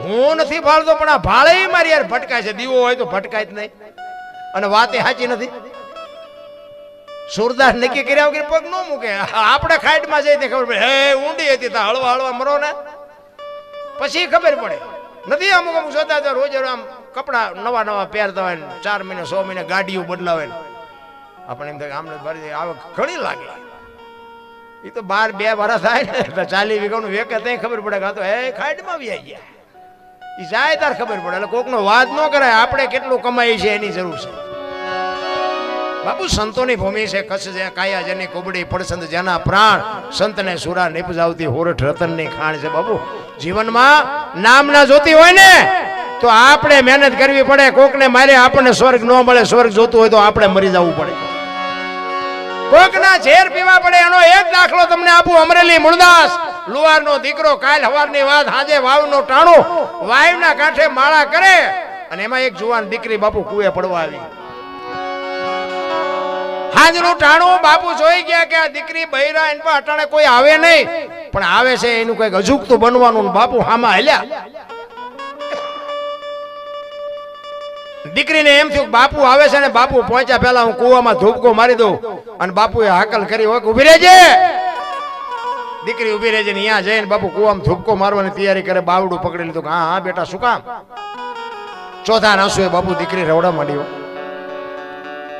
હું નથી ભાળતો પણ આ ભાળે મારી યાર ભટકાય છે. દીવો હોય તો ભટકાય જ નહીં. અને વાત એ સાચી નથી. સુરદાસ નક્કી કર્યા વગર પગ ન મૂકે. આપણે ખાઈટમાં જઈને ખબર પડે હે ઊંડી હતી તા હળવા હળવા મરો ને પછી ખબર પડે. નથી અમુક અમુક જોતા હતા રોજ આમ કપડા નવા નવા પહેરતા હોય, 4 મહિને 6 મહિને ગાડીઓ બદલાવે. આપણે એમ થાય આમને ભરી આવક ઘણી લાગે. એ તો 12 વર્ષ થાય ને 40 વીઘાનું વેકે ત્યાં ખબર પડે કે આ તો હે ખાઈટમાં આવી ગયા. એ જાય તાર ખબર પડે. એટલે કોકનો વાદ ન કરાય. આપણે કેટલું કમાઈ છે એની જરૂર છે. બાપુ સંતોની ભૂમિ છે કચ્છ, જે કાયા જેની કુબડી પડસંદ જેના પ્રાણ, સંતને સુરા નિપજાવતી હોરઠ રતનની ખાણ છે. બાપુ જીવનમાં નામ ના જોતી હોય ને તો આપણે મહેનત કરવી પડે. કોકને મારે આપણને સ્વર્ગ ન મળે. સ્વર્ગ જોતું હોય તો આપણે મરી જવું પડે. કોકના ઝેર પીવા પડે. એનો એક દાખલો તમને આપું. અમરેલી મૂળદાસ લુહારનો દીકરો, કાલ હવારની વાત, હાજે વાવનો ટાણો, વાવના કાંઠે માળા કરે અને એમાં એક જુવાન દીકરી બાપુ કુએ પડવા આવી. હાજનું ટાણું બાપુ જોઈ ગયા કે આ દીકરી બૈરા એન પર અટાણે કોઈ આવે નહીં, પણ આવે છે એનું કઈક અજુકતું બનવાનું. બાપુ હામાં હલ્યા. દીકરીને એમ થયું બાપુ આવે છે ને બાપુ પહોંચ્યા પહેલા હું કુવામાં ધૂપકો મારી દઉં. અને બાપુએ હાકલ કરી હોય ઉભી રહેજે. દીકરી ઉભી રહેજે ને અહીંયા જઈને બાપુ કુવામાં ધૂપકો મારવાની તૈયારી કરે. બાવડું પકડી લીધું. હા હા બેટા શું કામ? ચોથા આંસુએ બાપુ દીકરી રવડા માંડ્યો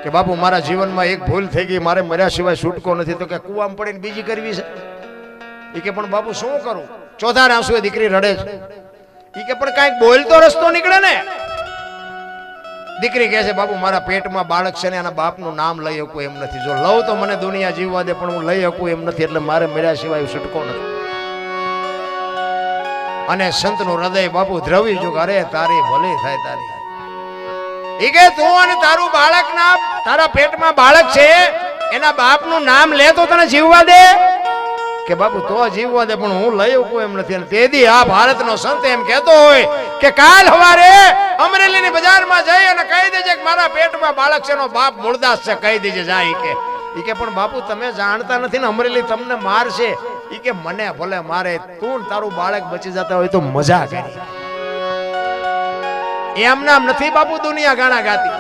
કે બાપુ મારા જીવનમાં એક ભૂલ થઈ ગઈ, મારે મર્યા સિવાય છૂટકો નથી. તો કે કુવામાં પડીને બીજી કરવી છે. એ કે પણ બાપુ શું કરું? ચોથા આંસુએ દીકરી રડે છે. એ કે પણ કાંઈક બોલતો રસ્તો નીકળે ને. દીકરી કહે છે બાપુ મારા પેટમાં બાળક છે ને એના બાપનું નામ લઈ શકું એમ નથી. જો લઉં તો મને દુનિયા જીવવા દે, પણ હું લઈ શકું એમ નથી. એટલે મારે મર્યા સિવાય છૂટકો નથી. અને સંતનું હૃદય બાપુ દ્રવી જો અરે તારી ભલે થાય તારી. ઈ કે તું અને તારું બાળક ના, તારા પેટમાં બાળક છે એના બાપનું નામ લે તો તને જીવવા દે? કે બાપુ તો જીવવા દે, પણ હું લઈ શકું એમ નથી. અને તેથી આ ભારતનો સંત એમ કહેતો હોય કે કાલ સવારે અમરેલીની બજારમાં જઈ અને કહી દેજે કે મારા પેટમાં બાળક છે, એનો બાપ મૂળદાસ છે, કહી દેજે જાય. ઈ કે પણ બાપુ તમે જાણતા નથી ને અમરેલી તમને મારશે. ઈ કે મને ભલે મારે, તું તારું બાળક બચી જતા હોય તો મજા કરી. એમ નામ નથી બાપુ દુનિયા ગાણા ગાતી.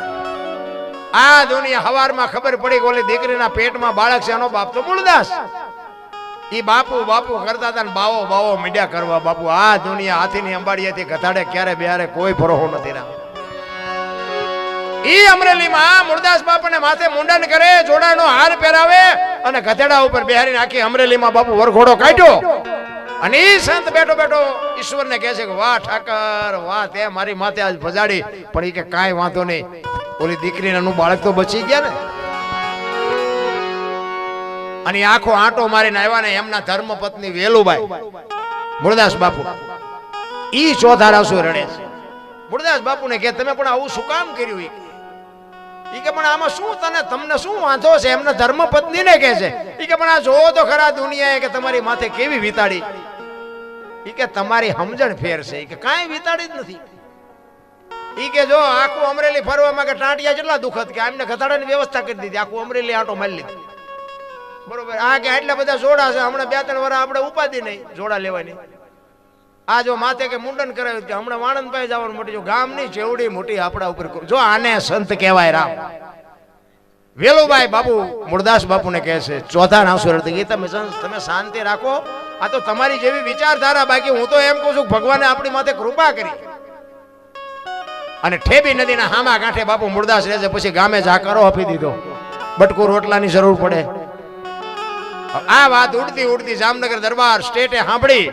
આ દુનિયા હવારમાં ખબર પડી કે ઓલી દીકરીના પેટમાં બાળક છે, એનો બાપ તો મૂળદાસ. ઈ બાપુ બાપુ કરતા હતા ને બાવો બાવો મીડિયા કરવા. બાપુ આ દુનિયા હાથીની અંબાડીએથી ગધાડે ક્યારે બિહારે કોઈ ભરોસો નથી રામ. ઈ અમરેલીમાં મૂળદાસ બાપુને માથે મુંડન કરે, જોડાનો હાર પહેરાવે અને ગધેડા ઉપર બેહારીને આખી અમરેલીમાં બાપુ વરઘોડો કાઢ્યો. અને ઈ સંત બેઠો બેઠો ઈશ્વરને કહે છે કે વાહ ઠાકર વાહ, તે મારી માથે આજ ભજાડી. પણ ઈ કે કાંઈ વાંધો નહીં, ઓલી દીકરીનું બાળક તો બચી ગયા ને. અને આખો આંટો મારીને આવ્યા ને એમના ધર્મપત્ની વેલુબાઈ મૂળદાસ બાપુ ઈ ચોથા આંસુ રડે છે. મૂળદાસ બાપુને કે તમે પણ આવું શું કામ કર્યું? ઈ કે પણ આમાં શું તમને શું વાંધો છે? એમના ધર્મપત્નીને કહે છે. ઈ કે પણ આ જોવો તો ખરા દુનિયાએ કે તમારી માથે કેવી વિતાડી. ઈ કે તમારી સમજણ ફેર છે. ઈ કે કાંઈ વિતાડી જ નથી. ઈ કે જો આખું અમરેલી ફરવામાં કે ટાંટિયા કેટલા દુખત કે આમને ગધાડાની વ્યવસ્થા કરી દીધી, આખું અમરેલી આંટો મારી લીધી. બરોબર. આ કે આટલા બધા જોડા છે, હમણાં 2-3 વર્ષ આપણે ઉપાધિ નહીં જોડા લેવાની. આ જો માથે કે મુંડન કરાવ્યું કે હમણાં વાણંદ પાસે જવાનું મોટી, જો ગામની જેવડી મોટી આપણા ઉપર. જો આને સંત કહેવાય રામ. વેલુબાઈ બાપુ મૂળદાસ બાપુને કહે છે ચોથા આંસુ રડતી, તમે શાંતિ રાખો, આ તો તમારી જેવી વિચારધારા. બાકી હું તો એમ કહું છું ભગવાને આપણી માથે કૃપા કરી. અને ઠેબી નદીના હામા કાંઠે બાપુ મૂળદાસ રહે છે. પછી ગામે જાકારો આપી દીધો. બટકું રોટલાની જરૂર પડે. આ વાત ઉડતી ઉડતી જામનગર દરબાર સ્ટેટે સાંભળી,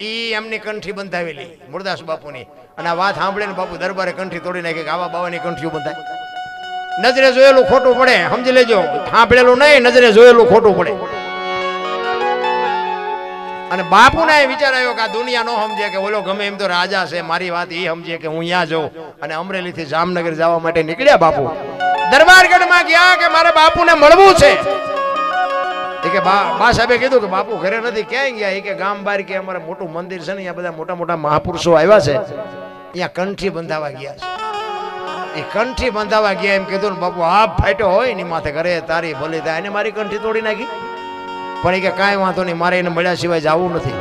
ઈ એમની કંઠી બંધાવેલી મુરદાસ બાપુની, અને આ વાત સાંભળીને બાપુ દરબારે કંઠી તોડી નાખી કે આવા બાવાની કંઠીઓ બંધાય. નજરે જોયેલું ખોટું પડે, સમજી લેજો. સાંભળેલું નહીં, નજરે જોયેલું ખોટું પડે. અને બાપુને એ વિચાર આવ્યો કે આ દુનિયા નો સમજે કે ઓલો ગમે એમ તો રાજા છે, મારી વાત એ સમજે કે હું અહીંયા જાઉં. અને અમરેલી થી જામનગર જવા માટે નીકળ્યા બાપુ. દરબારગઢમાં ગયા કે મારે બાપુને મળવું છે. એ કે બા સાહેબે કીધું કે બાપુ ઘરે નથી. ક્યાંય ગયા? એ કે ગામ બહાર કે અમારે મોટું મંદિર છે ને, અહીંયા બધા મોટા મોટા મહાપુરુષો આવ્યા છે, અહીંયા કંઠી બંધાવા ગયા છે. એ કંઠી બંધાવા ગયા એમ કીધું ને બાપુ હાફ ફાટ્યો હોય ને માથે ઘરે તારી ભલી થાય, એને મારી કંઠી તોડી નાખી. પણ એ કે કાંઈ વાંધો નહીં, મારે એને મળ્યા સિવાય જવું નથી.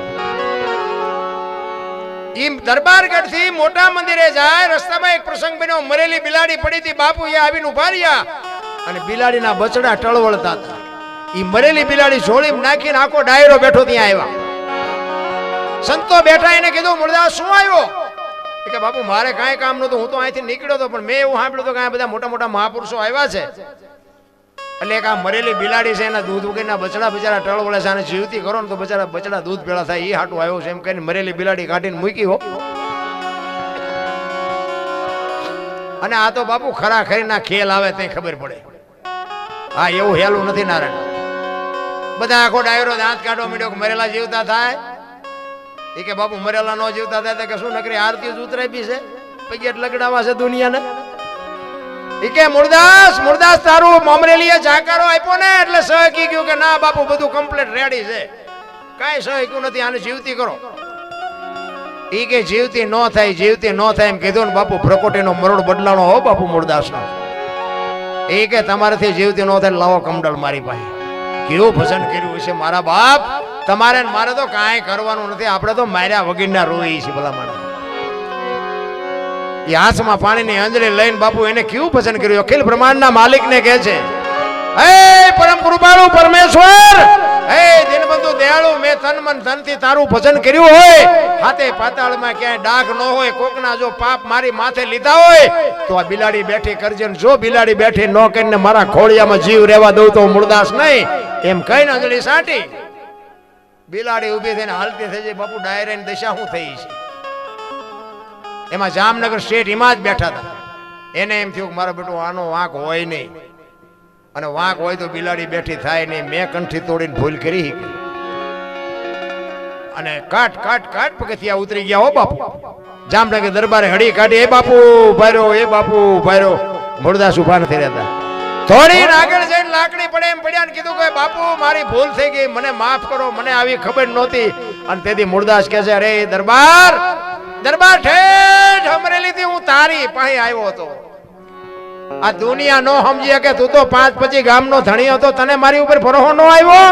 ઈ દરબારગઢ થી મોટા મંદિરે જાય, રસ્તામાં એક પ્રસંગ બન્યો. મરેલી બિલાડી પડી હતી, બાપુ એ આવીને ઉભા રહ્યા અને બિલાડીના બચડા ટળવળતા હતા. ઈ મરેલી બિલાડી ઝોળીમાં નાખીને આખો ડાયરો બેઠો ત્યાં આવ્યા. સંતો બેઠા, એને કીધું મુરદાસ શું આવ્યો? કે બાપુ મારે કાંઈ કામ નહોતું, હું તો અહીંથી નીકળ્યો હતો, પણ મેં એવું સાંભળ્યું હતું કે બધા મોટા મોટા મહાપુરુષો આવ્યા છે, એટલે એક આ મરેલી બિલાડી છે એના દૂધ વગરના બચડા બિચારા ટળ વળે છે, અને જીવતી કરો ને તો બચારા બચડા દૂધ ભેળા થાય, એ હાટું આવ્યો છે એમ કહીને મરેલી બિલાડી કાઢીને મૂકી હો. અને આ તો બાપુ ખરા ખરીના ખેલ આવે ત્યાં ખબર પડે. હા એવું હેલું નથી નારાયણ. બધા આખો ડાયરો દાંત કાઢવા માંડ્યો કે મરેલા જીવતા થાય. એ કે બાપુ મરેલા નો જીવતા થાય કે શું નકરી આરતી જ ઉતરાઈ છે, પૈકી લગડાવા છે દુનિયાને. એ કે મુરદાસ તારું અમરેલીએ જાકારો આપ્યો ને એટલે સહકી ગયું કે ના બાપુ બધું કમ્પ્લીટ રેડી છે, કાંઈ સહક્યું નથી, આને જીવતી કરો. એ કે જીવતી ન થાય, જીવતી ન થાય એમ કીધું ને બાપુ પ્રકોટીનો મરોડ બદલાણો હો બાપુ મુરદાસનો. એ કે તમારાથી જીવતી ન થાય લાવો કમડલ મારી પાસે. કેવું ભજન કર્યું છે મારા બાપ. તમારે મારે તો કાંઈ કરવાનું નથી, આપણે તો માર્યા વગરના રોઈ છે ભલા માણસ. એ હાથમાં પાણીની અંજળી લઈને બાપુ એને કેવું ભજન કર્યું. અખિલ બ્રહ્માંડના માલિકને કહે છે, હે પરમ કૃપાળુ પરમેશ્વર, હે દિનબંધુ દયાળુ, મેં તન મન ધનથી તારું ભજન કર્યું હોય, હાથે પાતાળમાં ક્યાંય ડાઘ ન હોય, કોકના જો પાપ મારી માથે લીધા હોય તો આ બિલાડી બેઠી કરજે. જો બિલાડી બેઠી ન કરીને મારા ખોળિયામાં જીવ રહેવા દઉં તો મુરદાસ નહીં એમ કહીને અંજળી સાટી બિલાડી ઊભી થઈને હાલતી થઈ જાય. બાપુ ડાયરાની દશા શું થઈ છે? એમાં જામનગર સ્ટેટ એમાં જ બેઠા હતા. એને એમ થયું કે મારો બેટો આનો વાંક હોય નહીં, અને વાંક હોય તો બિલાડી બેઠી થાય નહીં. મેં કંઠી તોડીને ભૂલ કરી અને કાટ પગથિયા ઉતરી ગયા હો બાપુ. જામનગર દરબારે હડી કાઢી, એ બાપુ ભાર્યો, એ બાપુ ભાર્યો. મુરદાસ ઉભા નથી રહેતા. થોડી આગળ જઈને લાકડી પડે એમ પડ્યા ને કીધું કે બાપુ મારી ભૂલ થઈ ગઈ, મને માફ કરો, મને આવી ખબર નહોતી. અને તેથી મુરદાસ કહે છે, અરે દરબાર ઠેઠ અમરેલીથી હું તારી પાસે આવ્યો હતો. આ દુનિયા નો સમજી કે તું તો 5-25 ગામનો ધણી હતો, તને મારી ઉપર ભરોસો ન આવ્યો.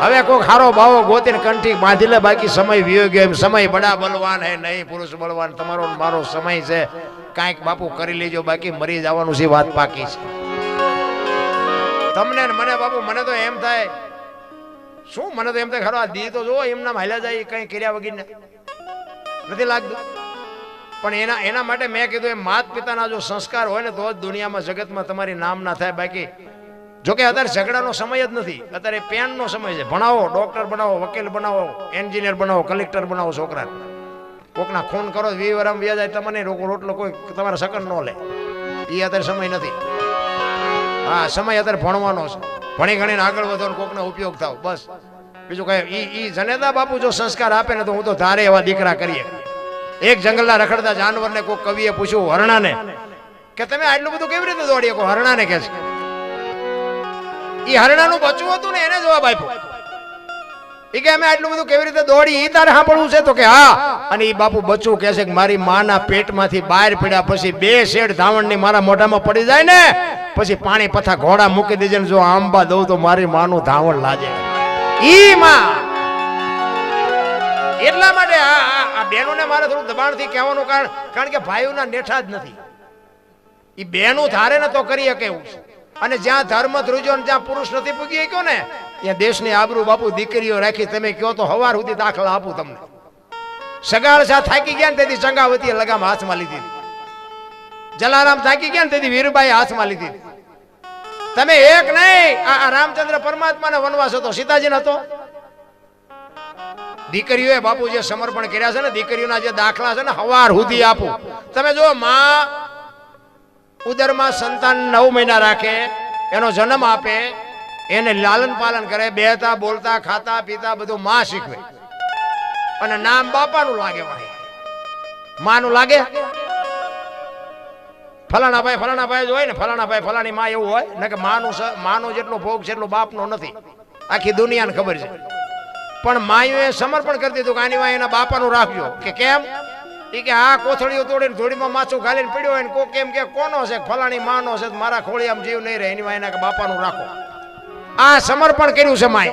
હવે કોઈ ખારો ભાવો ગોતીને કંઠી બાંધી લે, બાકી સમય વિયો ગયો. એમ સમય બડા બલવાન હે નહીં પુરુષ બલવાન. તમારો મારો સમય છે, કાંઈક બાપુ કરી લેજો, બાકી મરી જવાનું છે, વાત પાકી છે. તમને મને બાપુ મને તો એમ થાય શું, મને તો એમ થાય ખરો આ દી તો જો એમના હાલ્યા જાય, કઈ કર્યા વગર નથી લાગતું. પણ એના માટે મેં કીધું એમ માતા પિતાના જો સંસ્કાર હોય ને તો જ દુનિયામાં જગતમાં તમારી નામ ના થાય. બાકી જોકે અત્યારે ઝઘડાનો સમય જ નથી, અત્યારે પેનનો સમય છે. ભણાવો, ડોક્ટર બનાવો, વકીલ બનાવો, એન્જિનિયર બનાવો, કલેક્ટર બનાવો છોકરા. કોકના ખૂન કરો 20 વર્ષ વ્યા જાય, તમને રોટલો કોઈ તમારા સકન ન લે. એ અત્યારે સમય નથી. હા સમય અત્યારે ભણવાનો છે. ભણી ગણીને આગળ વધો, કોકનો ઉપયોગ થાવ, બસ. બીજું કઈ ઈ જનેતા બાપુ જો સંસ્કાર આપે ને તો હું તો ધારે એવા દીકરા કરીએ. એક જંગલના રખડતા જાનવરને કોઈ કવિએ પૂછ્યું, હરણાને, કે તમે આટલું બધું કેવી રીતે દોડી શકો? હરણાને કહે છે, ઈ હરણાનું બચ્ચું હતું ને એને જવાબ આપ્યો. ઈ કે અમે આટલું બધું કેવી રીતે દોડી, ઈ તારે સાંભળવું છે? તો કે હા. અને ઈ બાપુ બચ્ચું કહે છે કે મારી માના પેટમાંથી બહાર પડ્યા પછી 2 શેડ ધાવણની મારા મોઢામાં પડી જાય ને પછી પાણી પથા ઘોડા મૂકી દેજે ને જો આંબા દઉં તો મારી માનું ધાવણ લાજે. ઈ માં એટલા માટે આ બહેનોને મારે થોડું દબાણથી કહેવાનું કારણ કે ભાઈઓના નેઠા જ નથી. ઈ બહેનો ધારે ને તો કરી શકે એવું છે. અને જ્યાં ધર્મ ધ્રુજો જ્યાં પુરુષ નથી પૂગી ગયો ને ત્યાં દેશની આબરૂ બાપુ દીકરીઓ રાખી તમે કહો તો હવાર સુધી દાખલા આપું તમને. સગાળ સા થાકી ગયા ને તેથી ચંગાવતીએ લગામ હાથમાં લીધી. જલારામ થાકી ગયા ને તેથી વીરબાઈ હાથમાં લીધી. તમે એક નહીં, આ રામચંદ્ર પરમાત્માને વનવાસ હતો, સીતાજી હતો. દીકરીઓએ બાપુ જે સમર્પણ કર્યા છે ને, દીકરીઓના જે દાખલા છે ને, હવાર સુધી આપું. તમે જો માં ઉદરમાં સંતાન 9 મહિના રાખે, એનો જન્મ આપે, એને લાલન પાલન કરે, બેહતા બોલતા ખાતા પીતા બધું માં શીખવે, અને નામ બાપાનું લાગે, ભાઈ માનું લાગે. ફલાણા ભાઈ જ હોય ને, ફલાણા ભાઈ ફલાણી માં, એવું હોય ને કે માનો જેટલો ભોગ છે એટલો બાપનો નથી, આખી દુનિયાને ખબર છે. પણ માયુએ સમર્પણ કરી દીધું કે આની વાય એના બાપાનું રાખજો. કે કેમ? એ કે આ કોથળીઓ તોડીને ધોળીમાં માછું ઘાલીને પડ્યો હોય ને કો કેમ કે કોનો છે, ફલાણી માનો છે, મારા ખોળી આમ જીવ નહીં રહે, એની વાય એના કે બાપાનું રાખો. આ સમર્પણ કર્યું છે માએ.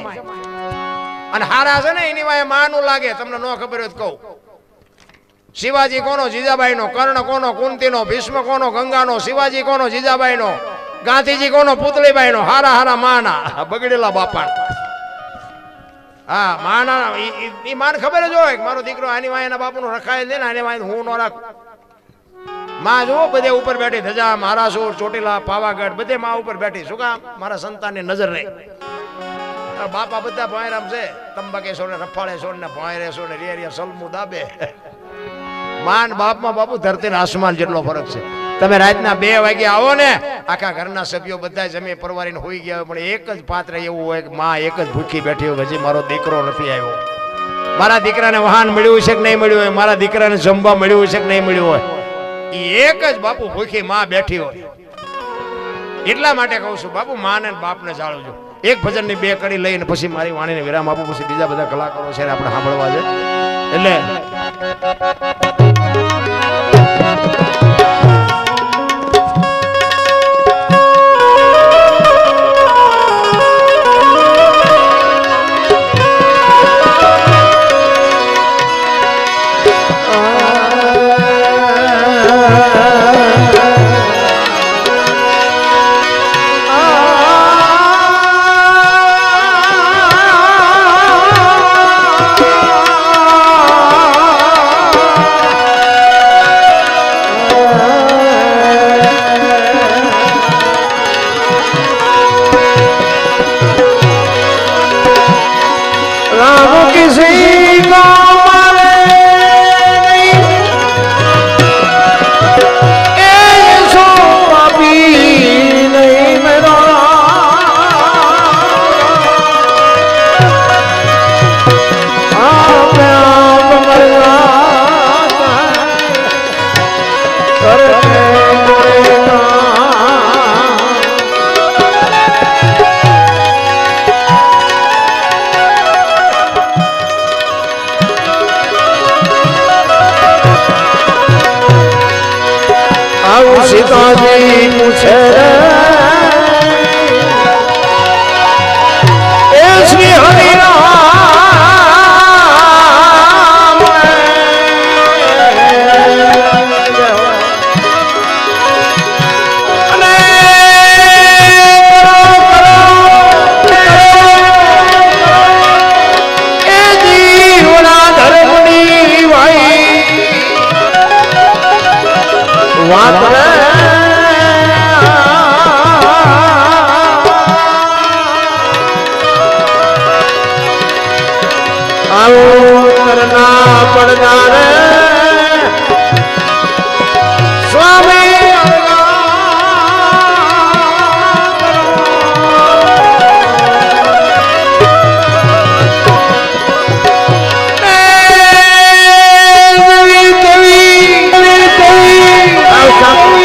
અને હારા છે ને એની વાય માનું લાગે. તમને ન ખબર હોય તો કહું, શિવાજી કોનો? જીજાબાઈ નો. કર્ણ કોનો? કુંતી નો. ભીષ્મ કોનો? ગંગા નો. શિવાજી કોનો? જીજાબાઈ નો. ગાંધીજી કોનો? પુતળીબાઈ નો. હારા હારા માના, બગડેલા બાપા. હા, માના ઈ માન ખબર જ હોય કે મારો દીકરો આની વાય એના બાપુનું રખાય છે ને, આની વાય હું ન રાખું. માં જો બધે ઉપર બેઠી, ધજા, મહારાસુર, ચોટીલા, પાવાગઢ, બધે માં ઉપર બેઠી. શું કામ? મારા સંતાનની નજર રહી. બાપા બધા ભોયરામ છે, તંબાકેશ્વર ને રફાળેશ્વર ને ભોયરેશ્વર ને રેરિયા સલમુ દાબે. માન બાપમાં બાપુ ધરતી ને આસમાન જેટલો ફરક છે. તમે રાતના 2 વાગે આવો ને, આખા ઘરના સભ્યો બધા જમી પરવારીને હોઈ ગયા હોય, પણ એક જ પાત્ર એવું હોય કે માં એક જ ભૂખી બેઠી હોય, હજી મારો દીકરો નથી આવ્યો. મારા દીકરાને વાહન મળ્યું છે કે નહીં મળ્યું હોય, મારા દીકરાને જમવા મળ્યું છે કે નહીં મળ્યું હોય, એ એક જ બાપુ ભૂખી માં બેઠી હોય. એટલા માટે કહું છું બાપુ, માને બાપને જાળવજો. એક ભજનની 2 કડી લઈને પછી મારી વાણીને વિરામ આપું, પછી બીજા બધા કલાકારો છે આપણે સાંભળવા છે. એટલે સીતાજી પૂછે એ શ્રી હરિરામ અને એ જીવના ધર્મની ભાઈ વાત પડનાર સ્વામી કવિ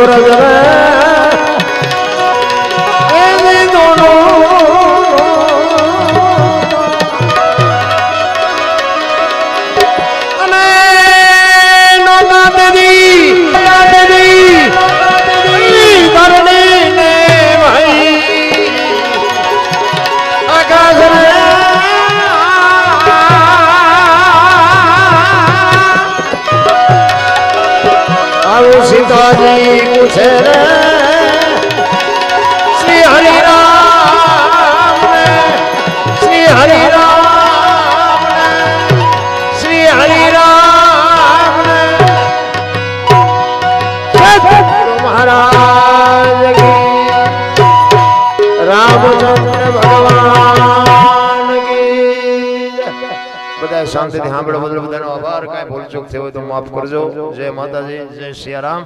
સૂરજ રે એની દોનો અને નોના દેદી કરણી ને ભાઈ આકાશ રે આવું સીતાજી પૂછે રે શ્રી હરિરામ ને શ્રી હરિરામ ને શ્રી હરિરામ ને સદગુરુ મહારાજ કી રામચંદ્ર ભગવાન કી બધા શાંતિથી સાંભળો. બધાનો આભાર. કાંઈ ભૂલચૂક થઈ હોય તો માફ કરજો. જય માતાજી, જય સિયારામ.